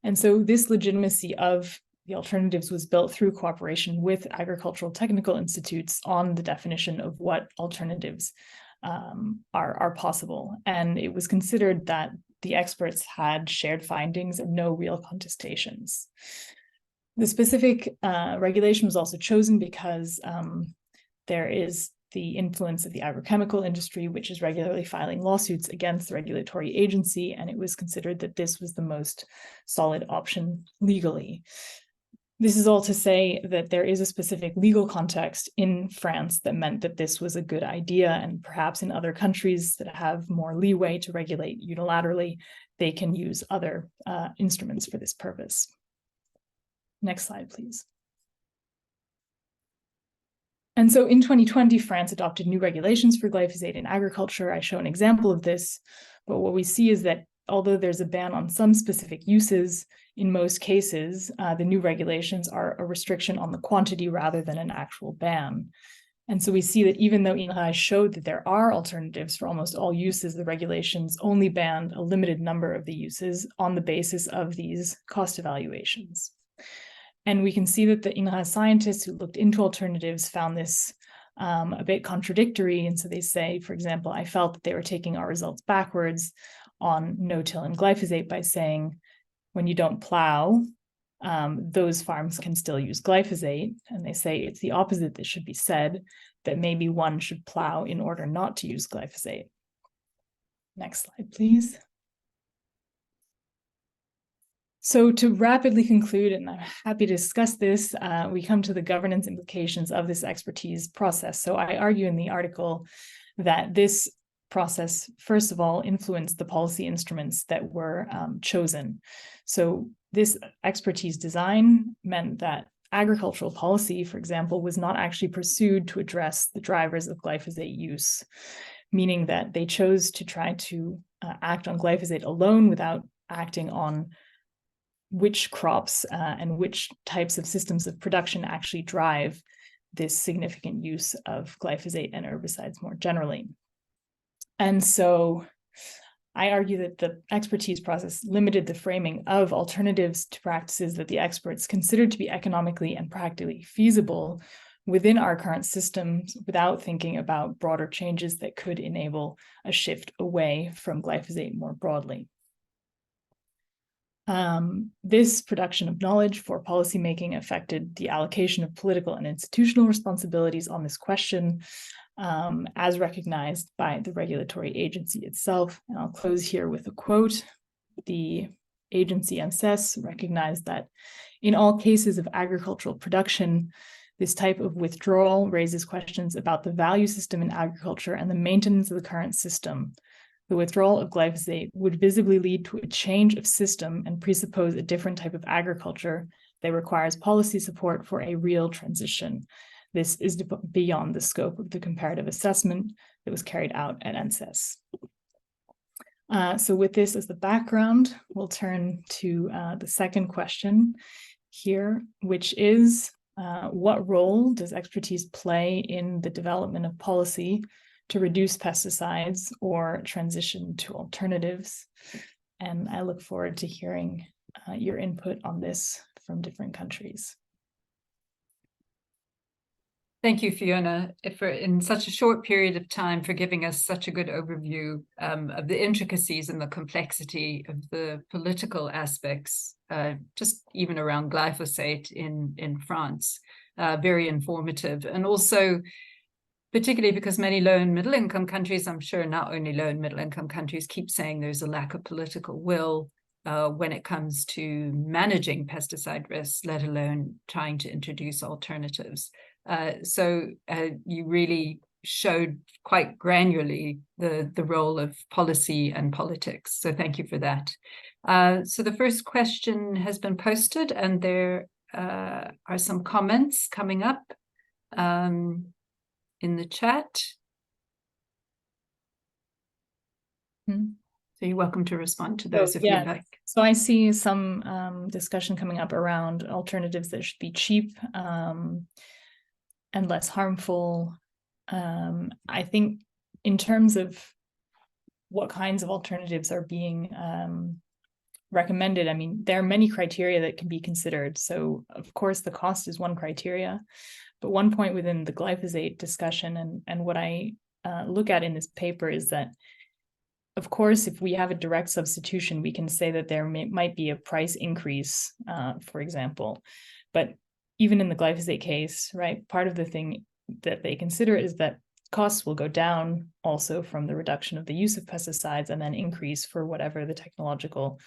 And so this legitimacy of the alternatives was built through cooperation with agricultural technical institutes on the definition of what alternatives are possible. And it was considered that the experts had shared findings and no real contestations. The specific regulation was also chosen because there is the influence of the agrochemical industry, which is regularly filing lawsuits against the regulatory agency, and it was considered that this was the most solid option legally. This is all to say that there is a specific legal context in France that meant that this was a good idea, and perhaps in other countries that have more leeway to regulate unilaterally, they can use other instruments for this purpose. Next slide, please. And so in 2020, France adopted new regulations for glyphosate in agriculture. I show an example of this, but what we see is that although there's a ban on some specific uses, in most cases, the new regulations are a restriction on the quantity rather than an actual ban. And so we see that even though INRAE showed that there are alternatives for almost all uses, the regulations only banned a limited number of the uses on the basis of these cost evaluations. And we can see that the INRAE scientists who looked into alternatives found this a bit contradictory. And so they say, for example, I felt that they were taking our results backwards on no-till and glyphosate by saying, when you don't plow, those farms can still use glyphosate. And they say it's the opposite that should be said, that maybe one should plow in order not to use glyphosate. Next slide, please. So to rapidly conclude, and I'm happy to discuss this, we come to the governance implications of this expertise process. So I argue in the article that this process, first of all, influenced the policy instruments that were chosen. So this expertise design meant that agricultural policy, for example, was not actually pursued to address the drivers of glyphosate use, meaning that they chose to try to act on glyphosate alone without acting on which crops and which types of systems of production actually drive this significant use of glyphosate and herbicides more generally. And so I argue that the expertise process limited the framing of alternatives to practices that the experts considered to be economically and practically feasible within our current systems without thinking about broader changes that could enable a shift away from glyphosate more broadly. This production of knowledge for policymaking affected the allocation of political and institutional responsibilities on this question, as recognized by the regulatory agency itself. And I'll close here with a quote. The agency ANSES recognized that in all cases of agricultural production, this type of withdrawal raises questions about the value system in agriculture and the maintenance of the current system. The withdrawal of glyphosate would visibly lead to a change of system and presuppose a different type of agriculture that requires policy support for a real transition. This is beyond the scope of the comparative assessment that was carried out at ANSES. So with this as the background, we'll turn to the second question here, which is what role does expertise play in the development of policy to reduce pesticides or transition to alternatives? And I look forward to hearing your input on this from different countries. Thank you, Fiona, for in such a short period of time for giving us such a good overview of the intricacies and the complexity of the political aspects, just even around glyphosate in France. Very informative. And also, particularly because many low and middle income countries, I'm sure not only low and middle income countries, keep saying there's a lack of political will when it comes to managing pesticide risks, let alone trying to introduce alternatives. So you really showed quite granularly the role of policy and politics. So thank you for that. So the first question has been posted, and there are some comments coming up in the chat. So you're welcome to respond to those if you'd like. So I see some discussion coming up around alternatives that should be cheap and less harmful. I think in terms of what kinds of alternatives are being recommended, I mean, there are many criteria that can be considered. So of course, the cost is one criteria, but one point within the glyphosate discussion and what I look at in this paper is that, of course, if we have a direct substitution, we can say that there might be a price increase, for example, but even in the glyphosate case, right, part of the thing that they consider is that costs will go down also from the reduction of the use of pesticides and then increase for whatever the technological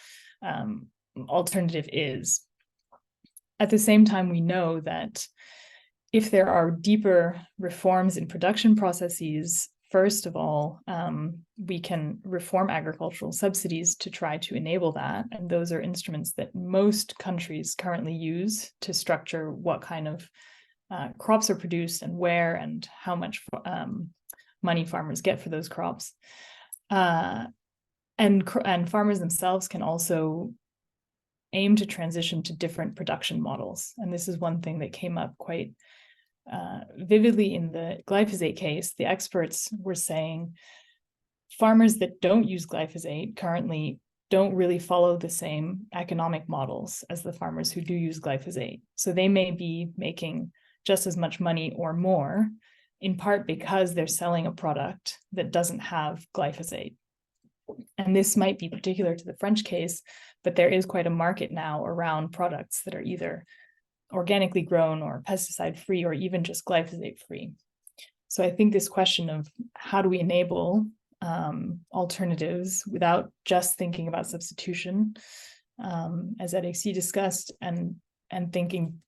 alternative is. At the same time, we know that if there are deeper reforms in production processes, first of all, we can reform agricultural subsidies to try to enable that. And those are instruments that most countries currently use to structure what kind of crops are produced and where and how much money farmers get for those crops. And farmers themselves can also aim to transition to different production models. And this is one thing that came up quite vividly in the glyphosate case. The experts were saying farmers that don't use glyphosate currently don't really follow the same economic models as the farmers who do use glyphosate. So they may be making just as much money or more, in part because they're selling a product that doesn't have glyphosate. And this might be particular to the French case, but there is quite a market now around products that are either organically grown or pesticide free or even just glyphosate free. So I think this question of how do we enable alternatives without just thinking about substitution, as Alexis discussed, and thinking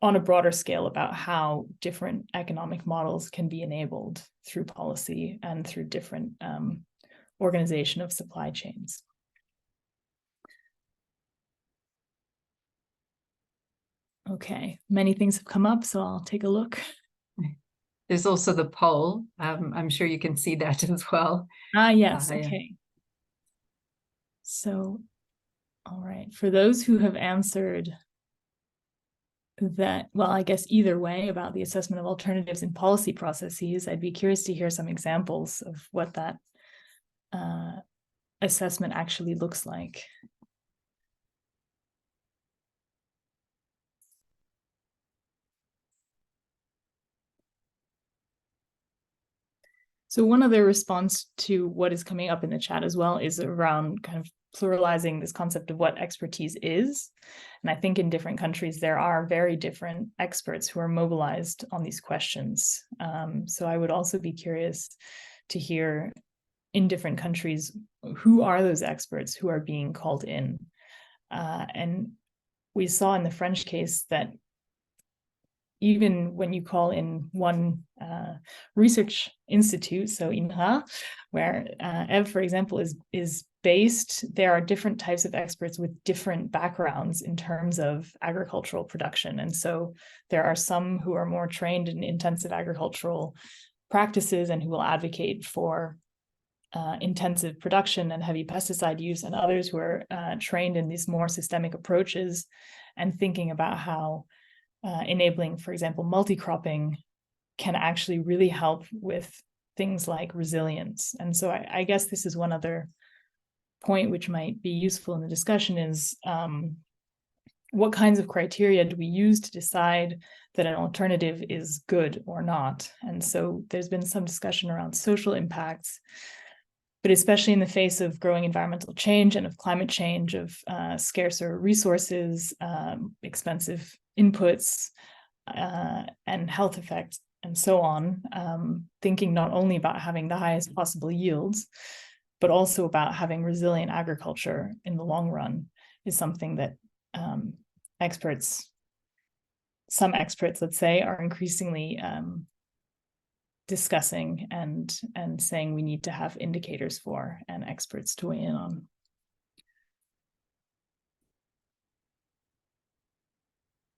on a broader scale about how different economic models can be enabled through policy and through different organization of supply chains. Okay, many things have come up, so I'll take a look. There's also the poll. I'm sure you can see that as well. Yes, Yeah. okay. So, all right, for those who have answered that, well, I guess either way about the assessment of alternatives in policy processes, I'd be curious to hear some examples of what that assessment actually looks like. So one other response to what is coming up in the chat as well is around kind of pluralizing this concept of what expertise is. And I think in different countries, there are very different experts who are mobilized on these questions. So I would also be curious to hear in different countries, who are those experts who are being called in? And we saw in the French case that even when you call in one research institute, so INRA, where Eve, for example, is based, there are different types of experts with different backgrounds in terms of agricultural production. And so there are some who are more trained in intensive agricultural practices and who will advocate for intensive production and heavy pesticide use, and others who are trained in these more systemic approaches and thinking about how enabling, for example, multi-cropping can actually really help with things like resilience. And so I guess this is one other point which might be useful in the discussion is what kinds of criteria do we use to decide that an alternative is good or not? And so there's been some discussion around social impacts, but especially in the face of growing environmental change and of climate change, of scarcer resources, expensive inputs, and health effects, and so on, thinking not only about having the highest possible yields, but also about having resilient agriculture in the long run is something that some experts, let's say, are increasingly discussing and saying we need to have indicators for and experts to weigh in on.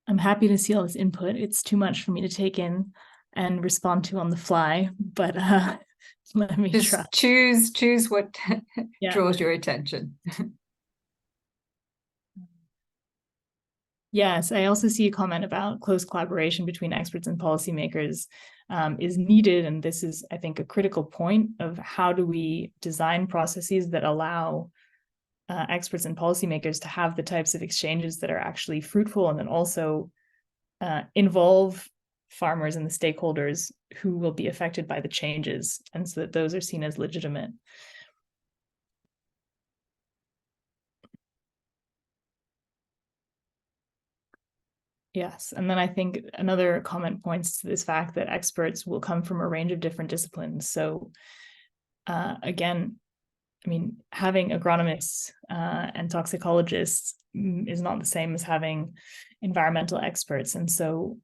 I'm happy to see all this input. It's too much for me to take in and respond to on the fly, but let me Just try. choose what Yeah. draws your attention. Yes, I also see a comment about close collaboration between experts and policymakers is needed. And this is, I think, a critical point of how do we design processes that allow experts and policymakers to have the types of exchanges that are actually fruitful and then also involve farmers and the stakeholders who will be affected by the changes, and so that those are seen as legitimate. Yes, and then I think another comment points to this fact that experts will come from a range of different disciplines. So again, I mean, having agronomists and toxicologists is not the same as having environmental experts. And so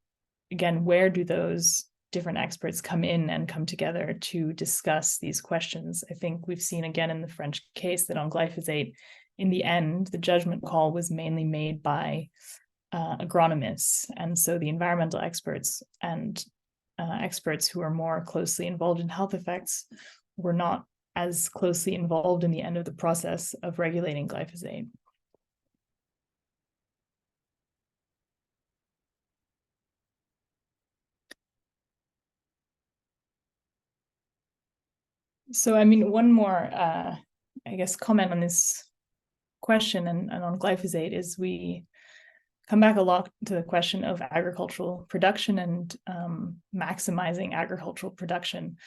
again, where do those different experts come in and come together to discuss these questions? I think we've seen again in the French case that on glyphosate, in the end, the judgment call was mainly made by agronomists. And so the environmental experts and experts who are more closely involved in health effects were not as closely involved in the end of the process of regulating glyphosate. So, I mean, one more, I guess, comment on this question and on glyphosate is we come back a lot to the question of agricultural production and maximizing agricultural production.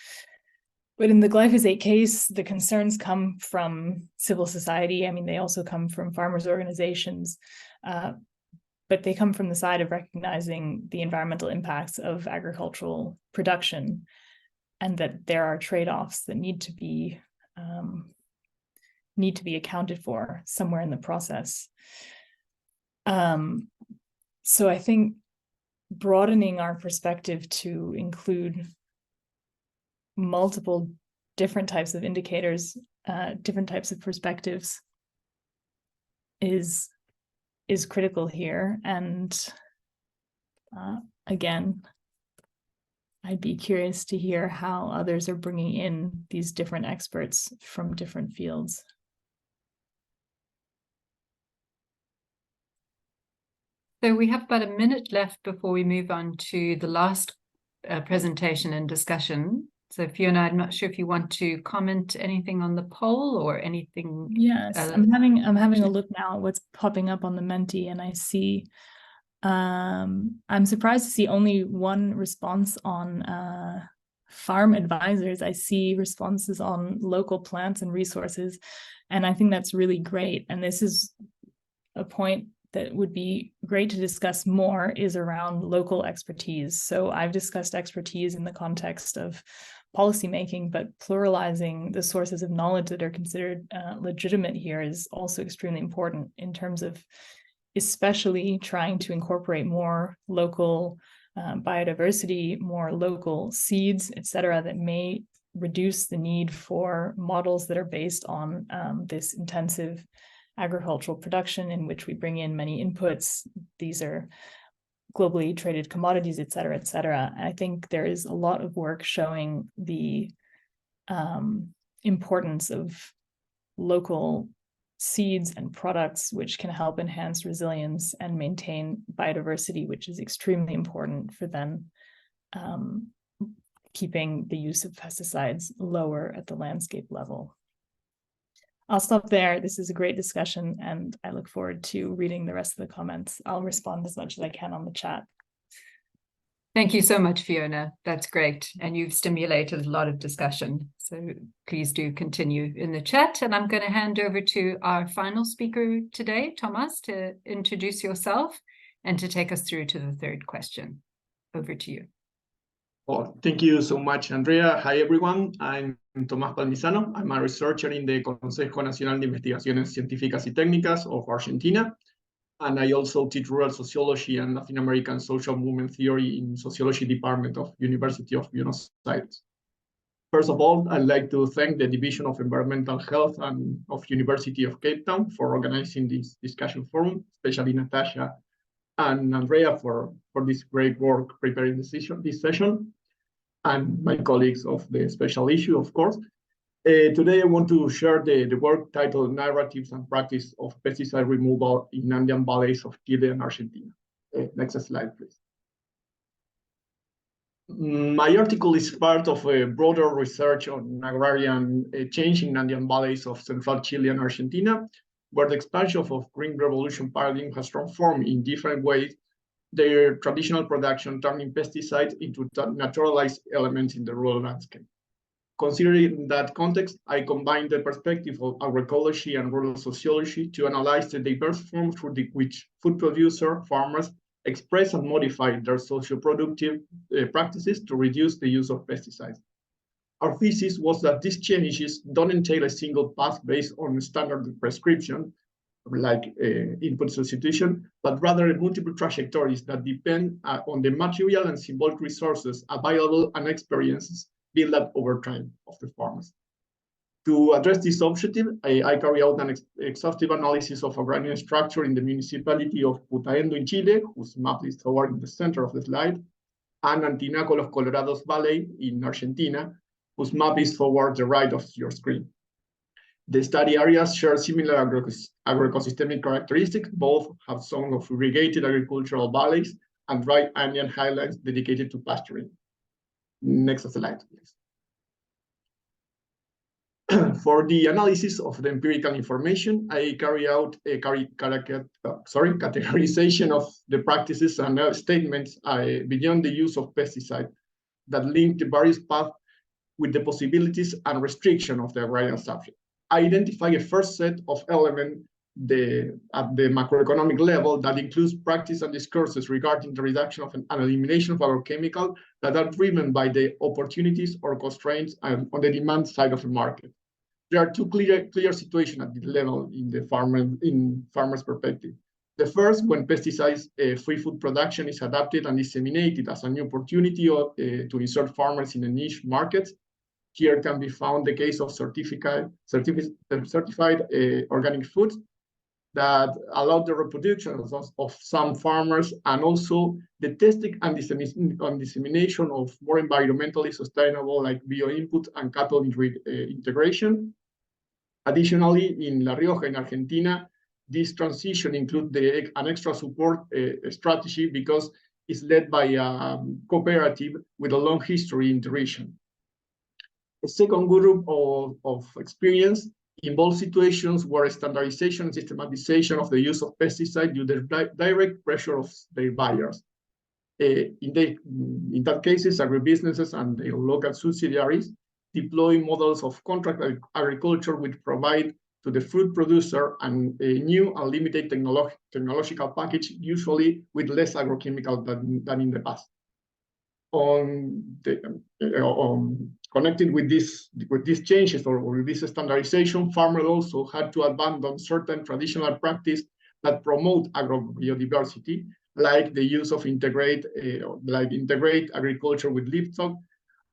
But in the glyphosate case, the concerns come from civil society. I mean, they also come from farmers' organizations, but they come from the side of recognizing the environmental impacts of agricultural production, and that there are trade-offs that need to be accounted for somewhere in the process. So I think broadening our perspective to include multiple different types of indicators, different types of perspectives is critical here. And again, I'd be curious to hear how others are bringing in these different experts from different fields. So we have about a minute left before we move on to the last presentation and discussion. So Fiona, I'm not sure if you want to comment anything on the poll or anything. Yes, I'm having a look now at what's popping up on the Menti, and I see I'm surprised to see only one response on farm advisors. I see responses on local plants and resources, and I think that's really great. And this is a point that would be great to discuss more, is around local expertise. So I've discussed expertise in the context of policymaking, but pluralizing the sources of knowledge that are considered legitimate here is also extremely important in terms of especially trying to incorporate more local biodiversity, more local seeds, et cetera, that may reduce the need for models that are based on this intensive agricultural production in which we bring in many inputs. These are globally traded commodities, et cetera, et cetera. I think there is a lot of work showing the importance of local seeds and products, which can help enhance resilience and maintain biodiversity, which is extremely important for then keeping the use of pesticides lower at the landscape level. I'll stop there. This is a great discussion, and I look forward to reading the rest of the comments. I'll respond as much as I can on the chat. Thank you so much, Fiona. That's great. And you've stimulated a lot of discussion. So please do continue in the chat. And I'm going to hand over to our final speaker today, Thomas, to introduce yourself and to take us through to the third question. Over to you. Well, thank you so much, Andrea. Hi, everyone. I'm Tomás Palmisano. I'm a researcher in the Consejo Nacional de Investigaciones Científicas y Técnicas of Argentina. And I also teach rural sociology and Latin American social movement theory in sociology department of University of Buenos Aires. First of all, I'd like to thank the Division of Environmental Health and of University of Cape Town for organizing this discussion forum, especially Natasha and Andrea for this great work preparing this session, and my colleagues of the special issue, of course. Today, I want to share the work titled Narratives and Practice of Pesticide Removal in Andean Valleys of Chile and Argentina. Next slide, please. My article is part of a broader research on agrarian change in Andean valleys of central Chile and Argentina, where the expansion of Green Revolution paradigm has transformed in different ways their traditional production, turning pesticides into naturalized elements in the rural landscape. Considering that context, I combined the perspective of agroecology and rural sociology to analyze the diverse forms through which food producer farmers express and modify their socio-productive practices to reduce the use of pesticides. Our thesis was that these changes don't entail a single path based on standard prescription, like input substitution, but rather multiple trajectories that depend on the material and symbolic resources available and experiences built up over time of the farmers. To address this objective, I carry out an exhaustive analysis of agrarian structure in the municipality of Putaendo in Chile, whose map is toward the center of the slide, and Antinaco Los Colorados Valley in Argentina, whose map is toward the right of your screen. The study areas share similar agroecosystemic characteristics. Both have zones of irrigated agricultural valleys and dry Andean highlands dedicated to pasturing. Next slide, please. For the analysis of the empirical information, I carry out a categorization of the practices and statements beyond the use of pesticides that link the various paths with the possibilities and restriction of the agrarian subject. I identify a first set of elements at the macroeconomic level that includes practice and discourses regarding the reduction of and elimination of agrochemicals that are driven by the opportunities or constraints on the demand side of the market. There are two clear situations at the level in farmers' perspective. The first, when pesticides-free food production is adapted and disseminated as a new opportunity to insert farmers in the niche markets. Here can be found the case of certified organic foods that allow the reproduction of some farmers, and also the testing and dissemination of more environmentally sustainable like bio-input and cattle integration. Additionally, in La Rioja in Argentina, this transition includes an extra support strategy because it's led by a cooperative with a long history in the region. A second group of experience involves situations where standardization and systematization of the use of pesticides due to the direct pressure of their buyers. In that cases, agribusinesses and their local subsidiaries deploy models of contract agriculture which provide to the fruit producer and a new unlimited technological package, usually with less agrochemical than in the past. Connected with these changes or with this standardization, farmers also had to abandon certain traditional practices that promote agrobiodiversity, like the use of integrate agriculture with livestock,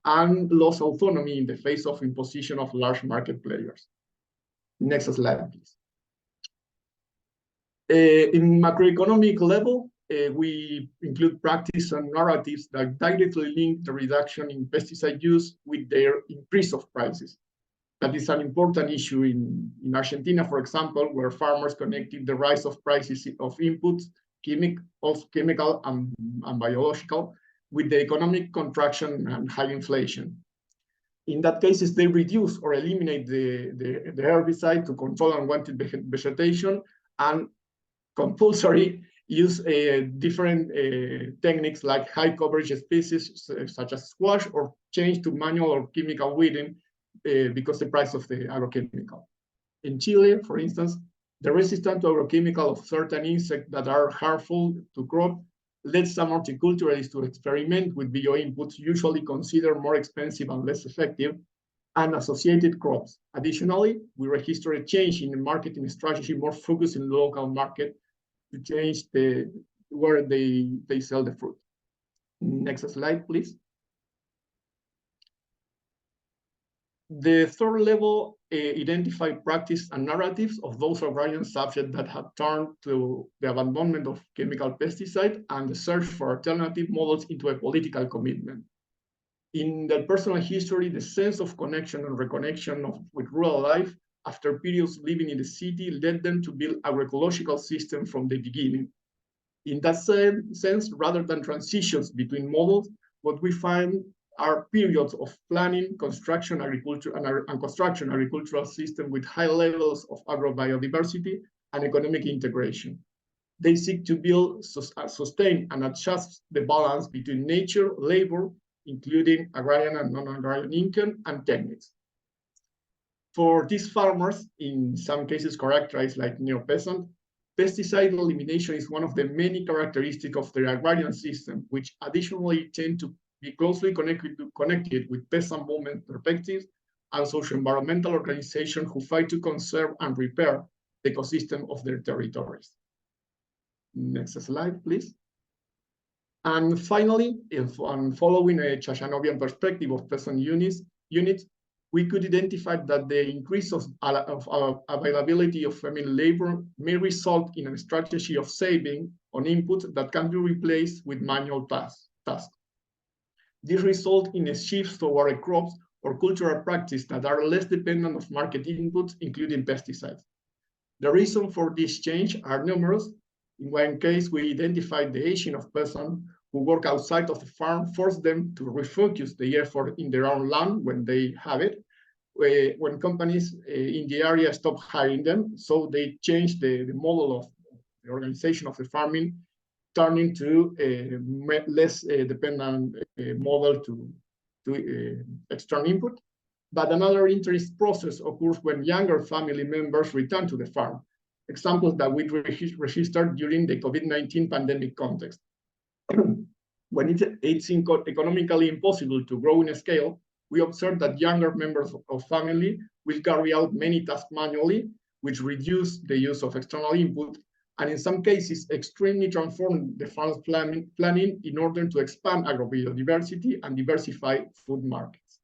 and lost autonomy in the face of imposition of large market players. Next slide, please. In macroeconomic level, we include practice and narratives that directly link the reduction in pesticide use with their increase of prices. That is an important issue in Argentina, for example, where farmers connected the rise of prices of inputs, chemical and biological, with the economic contraction and high inflation. In that cases, they reduce or eliminate the herbicide to control unwanted vegetation and compulsory use different techniques like high coverage species such as squash, or change to manual or chemical weeding because the price of the agrochemical. In Chile, for instance, the resistance to agrochemical of certain insects that are harmful to crop led some horticulturalists to experiment with bio-inputs, usually considered more expensive and less effective, and associated crops. Additionally, we register a change in the marketing strategy, more focused in the local market to change where they sell the fruit. Next slide, please. The third level identify practice and narratives of those agrarian subjects that have turned to the abandonment of chemical pesticide and the search for alternative models into a political commitment. In their personal history, the sense of connection and reconnection with rural life after periods living in the city led them to build agroecological systems from the beginning. In that sense, rather than transitions between models, what we find are periods of planning, construction, agriculture, and construction agricultural system with high levels of agrobiodiversity and economic integration. They seek to build, sustain, and adjust the balance between nature, labor, including agrarian and non-agrarian income, and techniques. For these farmers, in some cases characterized like neo-peasant, pesticide elimination is one of the many characteristics of the agrarian system, which additionally tend to be closely connected with peasant movement perspectives and socio-environmental organizations who fight to conserve and repair the ecosystem of their territories. Next slide, please. And finally, following a Chayanovian perspective of peasant units, we could identify that the increase of availability of feminine labor may result in a strategy of saving on inputs that can be replaced with manual tasks. This results in a shift toward crops or cultural practices that are less dependent of market inputs, including pesticides. The reasons for this change are numerous. In one case, we identified the aging of peasants who work outside of the farm, forced them to refocus the effort in their own land when they have it, when companies in the area stop hiring them. So they changed the model of the organization of the farming, turning to a less dependent model to external input. But another interest process occurs when younger family members return to the farm. Examples that we registered during the COVID-19 pandemic context. When it's economically impossible to grow in a scale, we observe that younger members of family will carry out many tasks manually, which reduce the use of external input, and in some cases, extremely transform the farm's planning in order to expand agrobiodiversity and diversify food markets.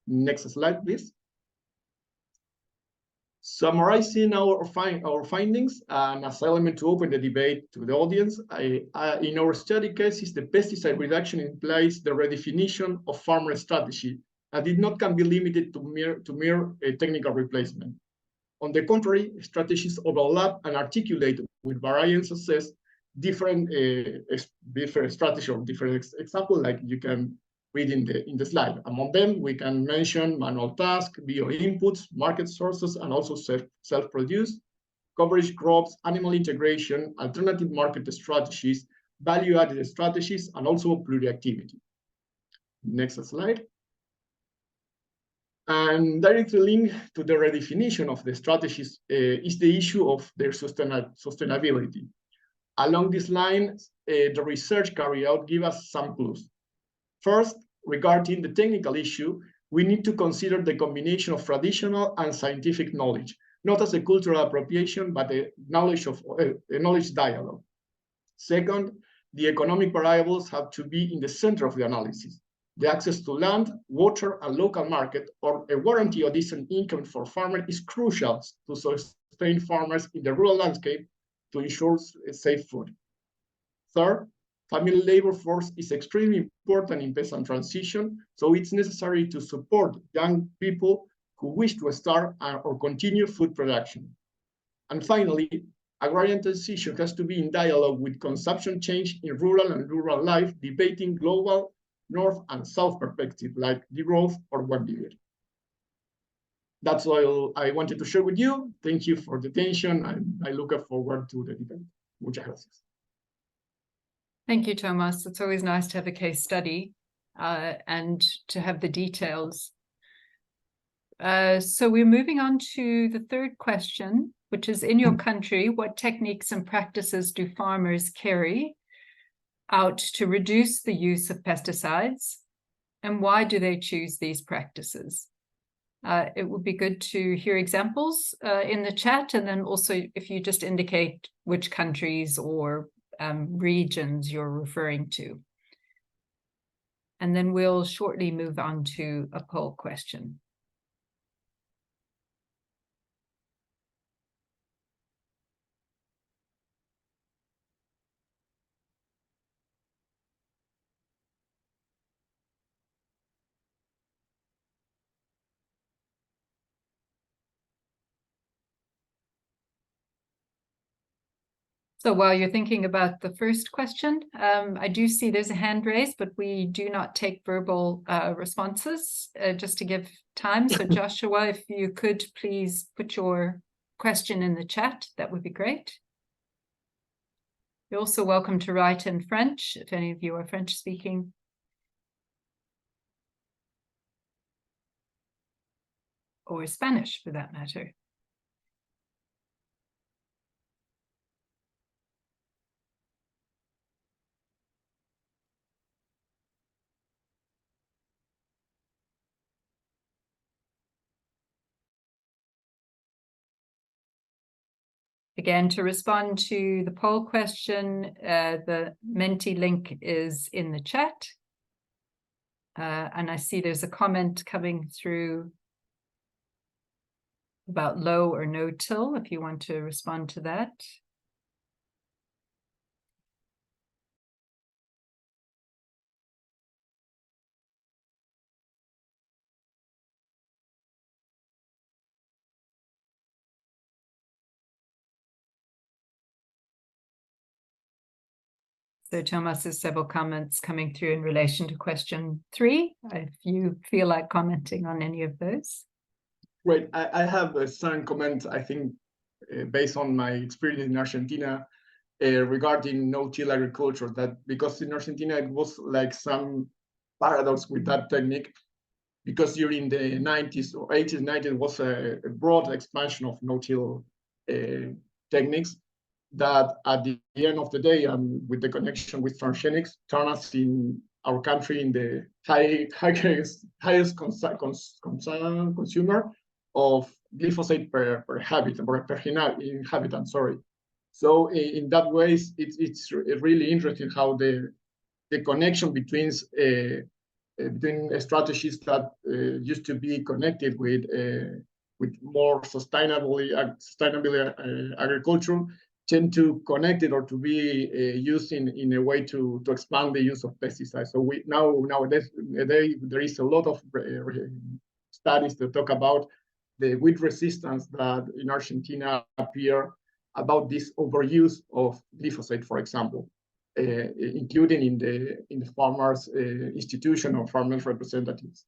Next slide, please. Summarizing our findings, and as an element to open the debate to the audience, in our study cases, the pesticide reduction implies the redefinition of farmer strategy, and it not can be limited to mere technical replacement. On the contrary, strategies overlap and articulate with varying success different strategies or different examples, like you can read in the slide. Among them, we can mention manual tasks, bio-inputs, market sources, and also self-produced, coverage crops, animal integration, alternative market strategies, value-added strategies, and also pluriactivity. Next slide. And directly linked to the redefinition of the strategies is the issue of their sustainability. Along this line, the research carried out gives us some clues. First, regarding the technical issue, we need to consider the combination of traditional and scientific knowledge, not as a cultural appropriation, but a knowledge dialogue. Second, the economic variables have to be in the center of the analysis. The access to land, water, and local market, or a warranty of decent income for farmers is crucial to sustain farmers in the rural landscape to ensure safe food. Third, family labor force is extremely important in peasant transition, so it's necessary to support young people who wish to start or continue food production. And finally, agrarian transition has to be in dialogue with consumption change in rural and rural life, debating global north and south perspective like degrowth or world dividend. That's all I wanted to share with you. Thank you for the attention, and I look forward to the debate. Muchas gracias. Thank you, Tomas. It's always nice to have a case study and to have the details. So we're moving on to the third question, which is, in your country, what techniques and practices do farmers carry out to reduce the use of pesticides, and why do they choose these practices? It would be good to hear examples in the chat, and then also if you just indicate which countries or regions you're referring to. And then we'll shortly move on to a poll question. So while you're thinking about the first question, I do see there's a hand raised, but we do not take verbal responses, just to give time. So Joshua, if you could please put your question in the chat, that would be great. You're also welcome to write in French, if any of you are French speaking. Or Spanish, for that matter. Again, to respond to the poll question, the Menti link is in the chat. And I see there's a comment coming through about low or no till, if you want to respond to that. So Tomas has several comments coming through in relation to question 3, if you feel like commenting on any of those. Great. I have some comments, I think, based on my experience in Argentina regarding no-till agriculture, that because in Argentina it was like some paradox with that technique, because during the 90s or 80s, 90s was a broad expansion of no-till techniques that at the end of the day, with the connection with transgenics, turn us in our country in the highest consumer of glyphosate per inhabitant. Sorry. So in that way, it's really interesting how the connection between strategies that used to be connected with more sustainability agriculture tend to connect it or to be used in a way to expand the use of pesticides. So nowadays there is a lot of studies that talk about the weed resistance that in Argentina appear about this overuse of glyphosate, for example, including in the farmers' institution or farmers' representatives.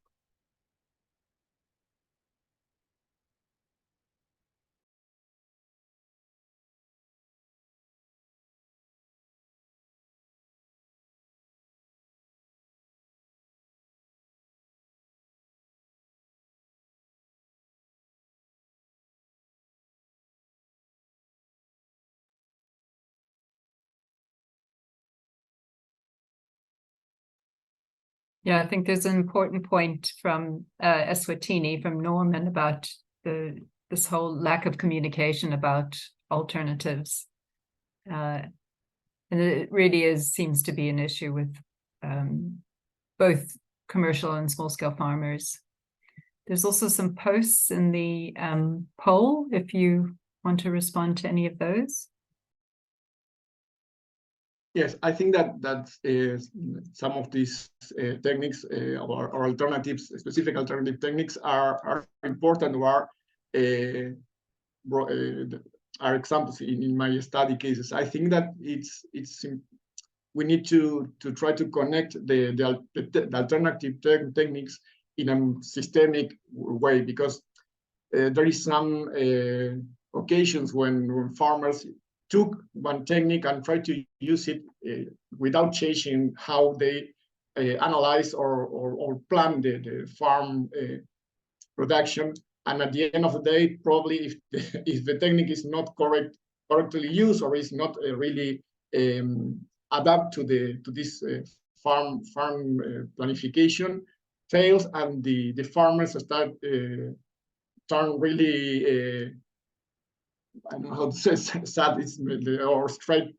Yeah, I think there's an important point from Eswatini, from Norman, about this whole lack of communication about alternatives. And it really seems to be an issue with both commercial and small-scale farmers. There's also some posts in the poll, if you want to respond to any of those. Yes, I think that some of these techniques or alternatives, specific alternative techniques, are important or are examples in my study cases. I think that we need to try to connect the alternative techniques in a systemic way, because there is some occasions when farmers took one technique and tried to use it without changing how they analyze or plan the farm production. And at the end of the day, probably if the technique is not correctly used, or is not really adapt to this farm planification, fails, and the farmers start turn really I don't know how to say sad, or straight.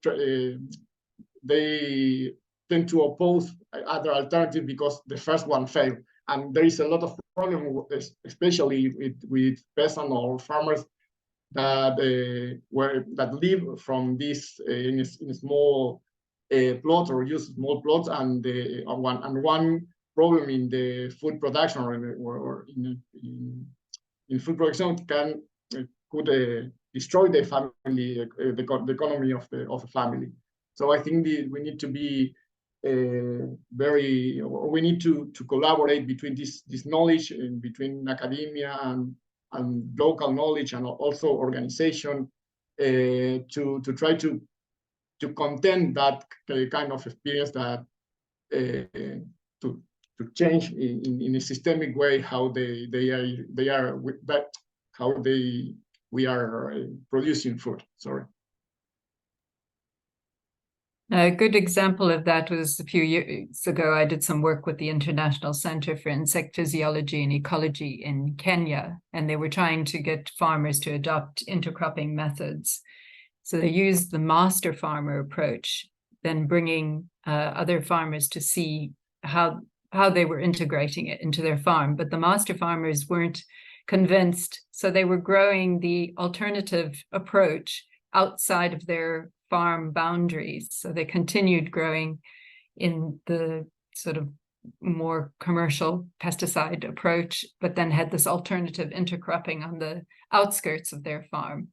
They tend to oppose other alternative because the first one failed, and there is a lot of problem, especially with peasant or farmers that that live from this in a small plot, or use small plots, and one problem in the food production, or in food production could destroy the family, the economy of the family. So I think we need to be we need to collaborate between this knowledge, between academia and local knowledge, and also organization, to try to contain that kind of experience, that to change in a systemic way how they are with that, how we are producing food. Sorry. A good example of that was a few years ago. I did some work with the International Center for Insect Physiology and Ecology in Kenya, and they were trying to get farmers to adopt intercropping methods. So they used the master farmer approach, then bringing other farmers to see how they were integrating it into their farm. But the master farmers weren't convinced, so they were growing the alternative approach outside of their farm boundaries. So they continued growing in the sort of more commercial pesticide approach, but then had this alternative intercropping on the outskirts of their farm,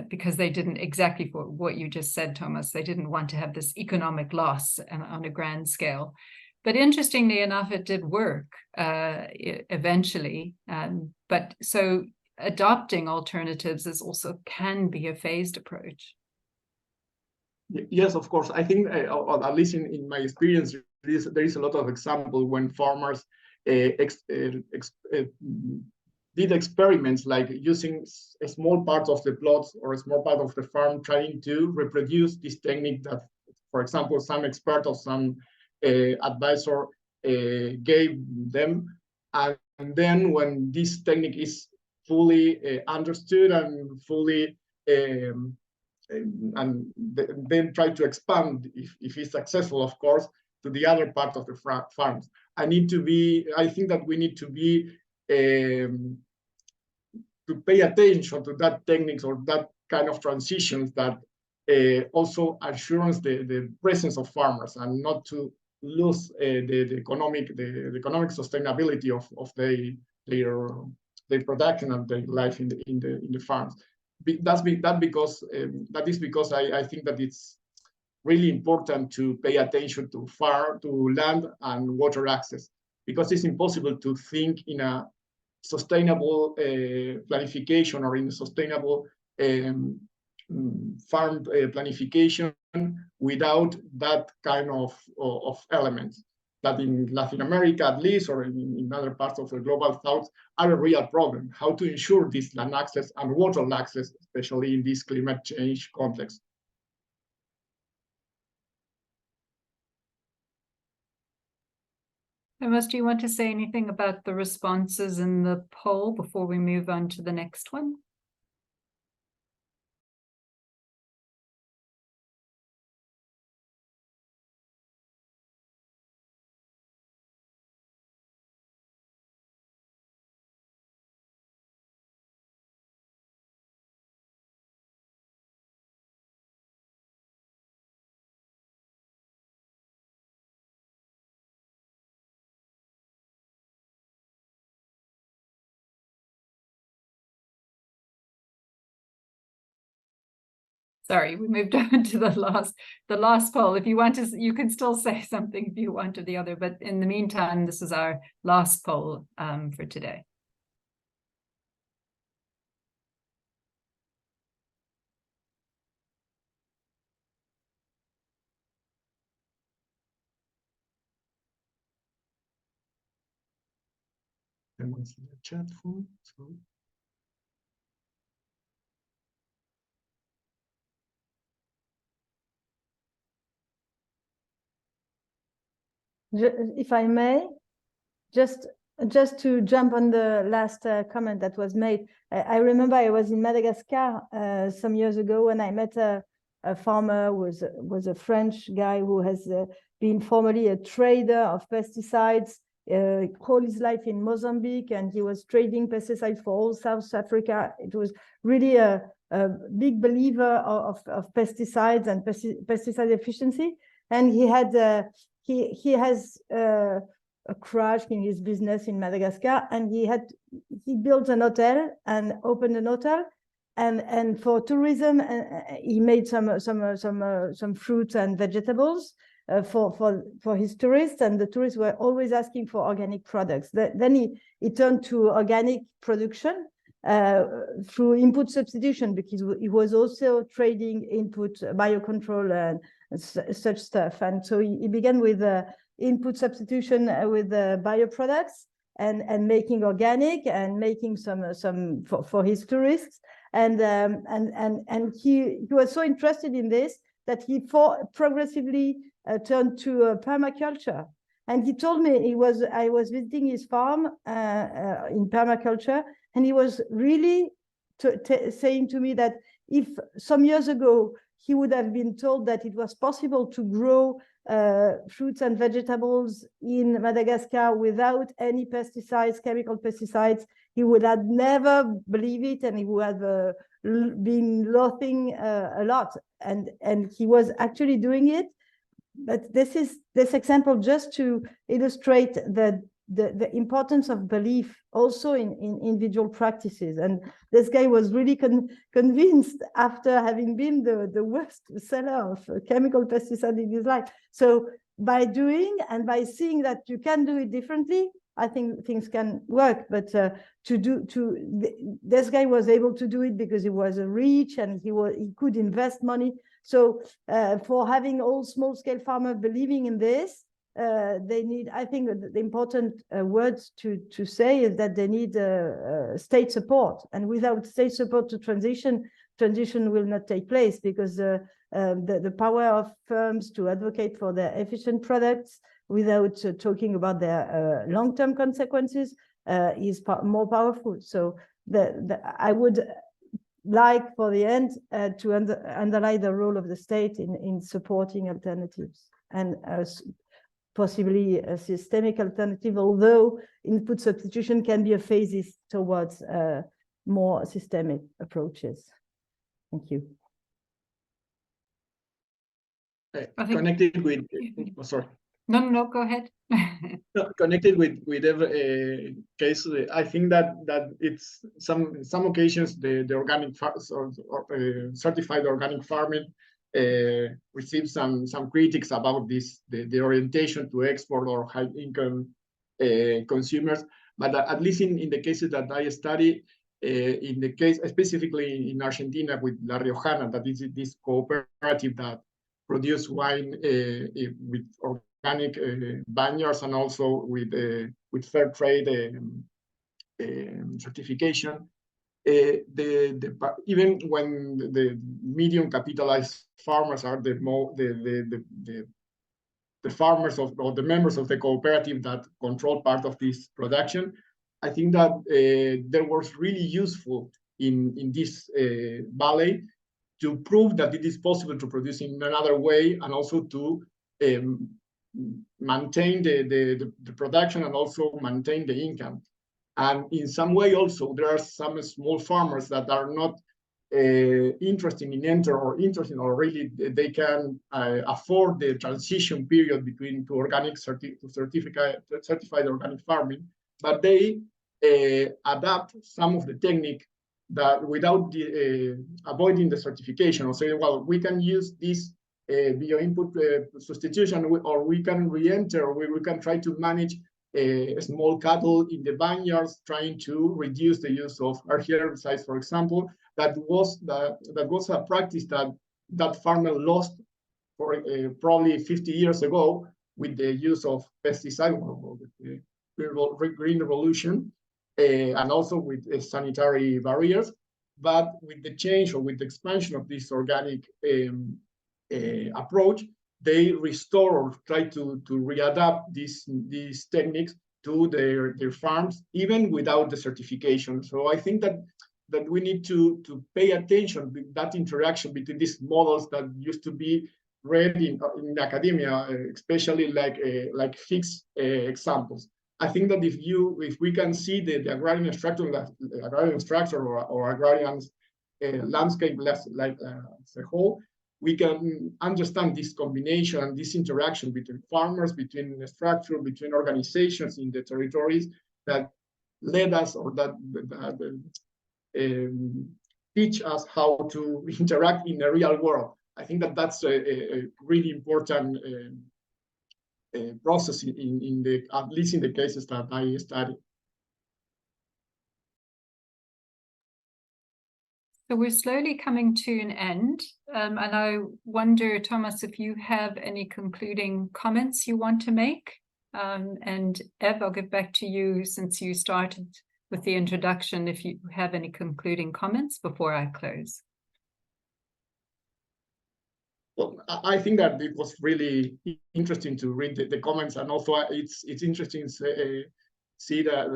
because they didn't, exactly for what you just said, Thomas, they didn't want to have this economic loss on a grand scale. But interestingly enough, it did work eventually. But so adopting alternatives is also can be a phased approach. Yes, of course. I think, at least in my experience, there is a lot of example when farmers did experiments, like using a small part of the plots or a small part of the farm, trying to reproduce this technique that, for example, some expert or some advisor gave them. And then when this technique is fully understood and fully and then try to expand, if it's successful, of course, to the other part of the farms. I think that we need to be to pay attention to that techniques, or that kind of transitions, that also assures the presence of farmers, and not to lose the economic sustainability of their production and their life in the farms. That is because I think that it's really important to pay attention to land and water access, because it's impossible to think in a sustainable planification, or in a sustainable farm planification, without that kind of elements that in Latin America, at least, or in other parts of the global south, are a real problem. How to ensure this land access and water access, especially in this climate change context. Thomas, do you want to say anything about the responses in the poll before we move on to the next one? Sorry, we moved on to the last poll. If you want to, you can still say something if you want or the other, but in the meantime, this is our last poll for today. And what's in the chat for? So. If I may, just to jump on the last comment that was made, I remember I was in Madagascar some years ago when I met a farmer who was a French guy who has been formerly a trader of pesticides all his life in Mozambique, and he was trading pesticides for all South Africa. It was really a big believer of pesticides and pesticide efficiency, and he has a crash in his business in Madagascar, and he built an hotel and opened an hotel, and for tourism, he made some fruits and vegetables for his tourists, and the tourists were always asking for organic products. Then he turned to organic production through input substitution, because he was also trading input biocontrol and such stuff. And so he began with input substitution with bioproducts and making organic and making some for his tourists. And he was so interested in this that he progressively turned to permaculture. And he told me I was visiting his farm in permaculture, and he was really saying to me that if some years ago he would have been told that it was possible to grow fruits and vegetables in Madagascar without any pesticides, chemical pesticides, he would have never believed it, and he would have been laughing a lot. And he was actually doing it. But this example just to illustrate the importance of belief also in individual practices. And this guy was really convinced after having been the worst seller of chemical pesticide in his life. So by doing and by seeing that you can do it differently, I think things can work. But this guy was able to do it because he was rich and he could invest money. So for having all small-scale farmers believing in this, they need, I think the important words to say is that they need state support. And without state support to transition will not take place, because the power of firms to advocate for their efficient products without talking about their long-term consequences is more powerful. So I would like, for the end, to underline the role of the state in supporting alternatives, and possibly a systemic alternative, although input substitution can be a phases towards more systemic approaches. Thank you. Connected with, oh, sorry. No, go ahead. Connected with every case, I think that it's some occasions the organic certified organic farming receives some critics about this, the orientation to export or high income consumers. But at least in the cases that I study, in the case specifically in Argentina with La Riojana, that is this cooperative that produce wine with organic vineyards, and also with fair trade certification. Even when the medium capitalized farmers are the farmers or the members of the cooperative that control part of this production, I think that there was really useful in this valley to prove that it is possible to produce in another way, and also to maintain the production and also maintain the income. And in some way also, there are some small farmers that are not interested in or really they can afford the transition period between to organic certified organic farming, but they adapt some of the technique that without avoiding the certification or say, well, we can use this bio-input substitution, or we can re-enter, we can try to manage small cattle in the vineyards, trying to reduce the use of herbicides, for example. That was a practice that farmer lost for probably 50 years ago with the use of pesticides, or the Green Revolution, and also with sanitary barriers. But with the change or with the expansion of this organic approach, they restore or try to readapt these techniques to their farms, even without the certification. So I think that we need to pay attention to that interaction between these models that used to be read in academia, especially like fixed examples. I think that if we can see the agrarian structure or agrarian landscape as a whole, we can understand this combination, this interaction between farmers, between the structure, between organizations in the territories that led us, or that teach us how to interact in the real world. I think that that's a really important process at least in the cases that I studied. So we're slowly coming to an end. And I wonder, Thomas, if you have any concluding comments you want to make. And Ev, I'll give back to you since you started with the introduction, if you have any concluding comments before I close. Well, I think that it was really interesting to read the comments, and also it's interesting to see that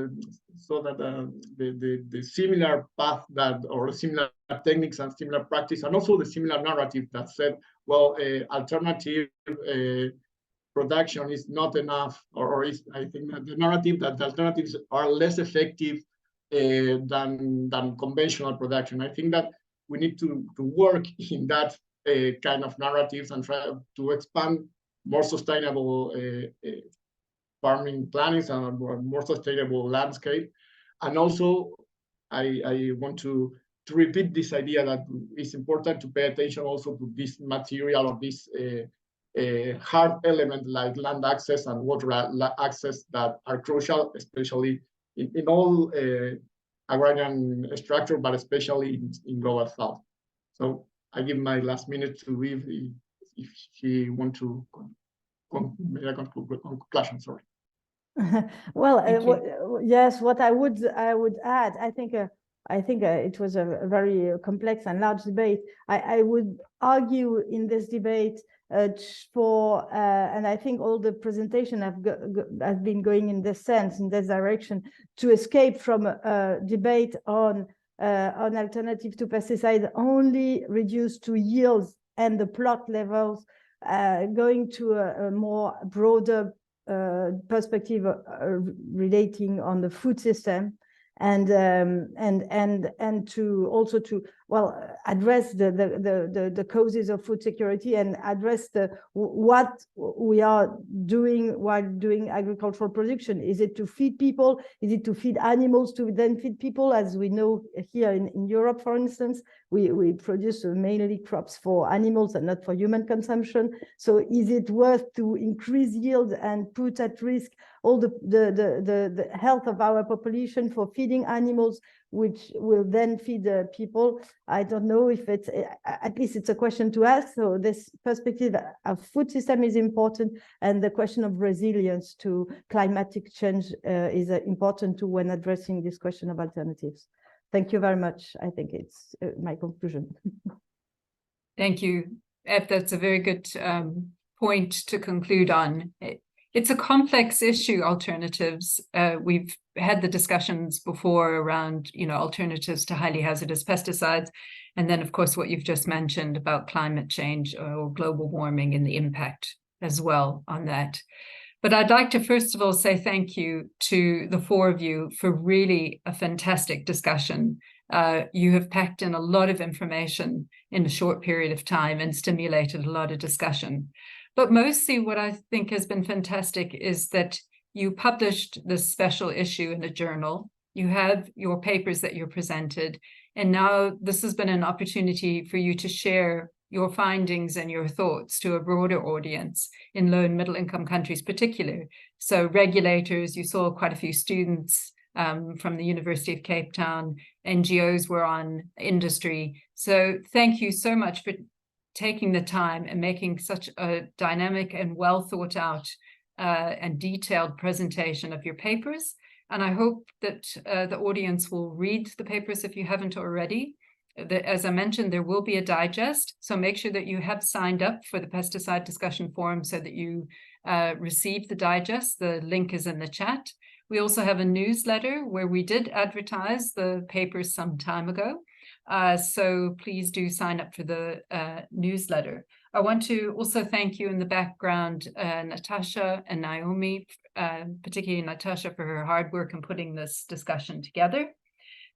the similar path or similar techniques and similar practice, and also the similar narrative that said, well, alternative production is not enough, I think that the narrative that the alternatives are less effective than conventional production. I think that we need to work in that kind of narratives and try to expand more sustainable farming plannings and more sustainable landscape. And also, I want to repeat this idea that it's important to pay attention also to this material, or this hard element like land access and water access that are crucial, especially in all agrarian structure, but especially in Global South. So I give my last minute to Eve if she want to make a conclusion. Sorry. Well, yes. What I would add, I think it was a very complex and large debate. I would argue in this debate and I think all the presentation have been going in this sense, in this direction, to escape from a debate on alternative to pesticide only reduced to yields and the plot levels, going to a more broader perspective relating on the food system, and to also to address the causes of food security, and address what we are doing while doing agricultural production. Is it to feed people? Is it to feed animals to then feed people? As we know here in Europe, for instance, we produce mainly crops for animals and not for human consumption. So is it worth to increase yield and put at risk all the health of our population for feeding animals, which will then feed people? I don't know if it's, at least it's a question to ask. So this perspective of food system is important, and the question of resilience to climatic change is important too when addressing this question of alternatives. Thank you very much. I think it's my conclusion. Thank you, Ed. That's a very good point to conclude on. It's a complex issue, alternatives. We've had the discussions before around, alternatives to highly hazardous pesticides. And then, of course, what you've just mentioned about climate change or global warming and the impact as well on that. But I'd like to, first of all, say thank you to the four of you for really a fantastic discussion. You have packed in a lot of information in a short period of time and stimulated a lot of discussion. But mostly what I think has been fantastic is that you published this special issue in a journal. You have your papers that you presented. And now this has been an opportunity for you to share your findings and your thoughts to a broader audience in low and middle income countries particularly. So regulators, you saw quite a few students from the University of Cape Town, NGOs were on, industry. So thank you so much for taking the time and making such a dynamic and well thought out and detailed presentation of your papers. And I hope that the audience will read the papers if you haven't already. As I mentioned, there will be a digest, so make sure that you have signed up for the Pesticide Discussion Forum so that you receive the digest. The link is in the chat. We also have a newsletter where we did advertise the papers some time ago. So please do sign up for the newsletter. I want to also thank you in the background, Natasha and Naomi, particularly Natasha for her hard work in putting this discussion together.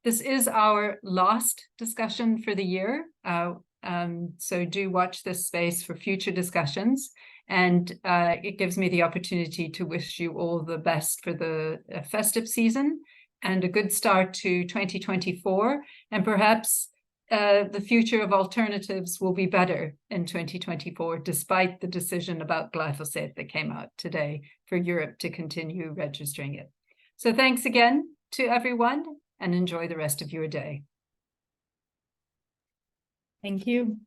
This is our last discussion for the year, so do watch this space for future discussions. And it gives me the opportunity to wish you all the best for the festive season and a good start to 2024. And perhaps the future of alternatives will be better in 2024, despite the decision about glyphosate that came out today for Europe to continue registering it. So thanks again to everyone, and enjoy the rest of your day. Thank you.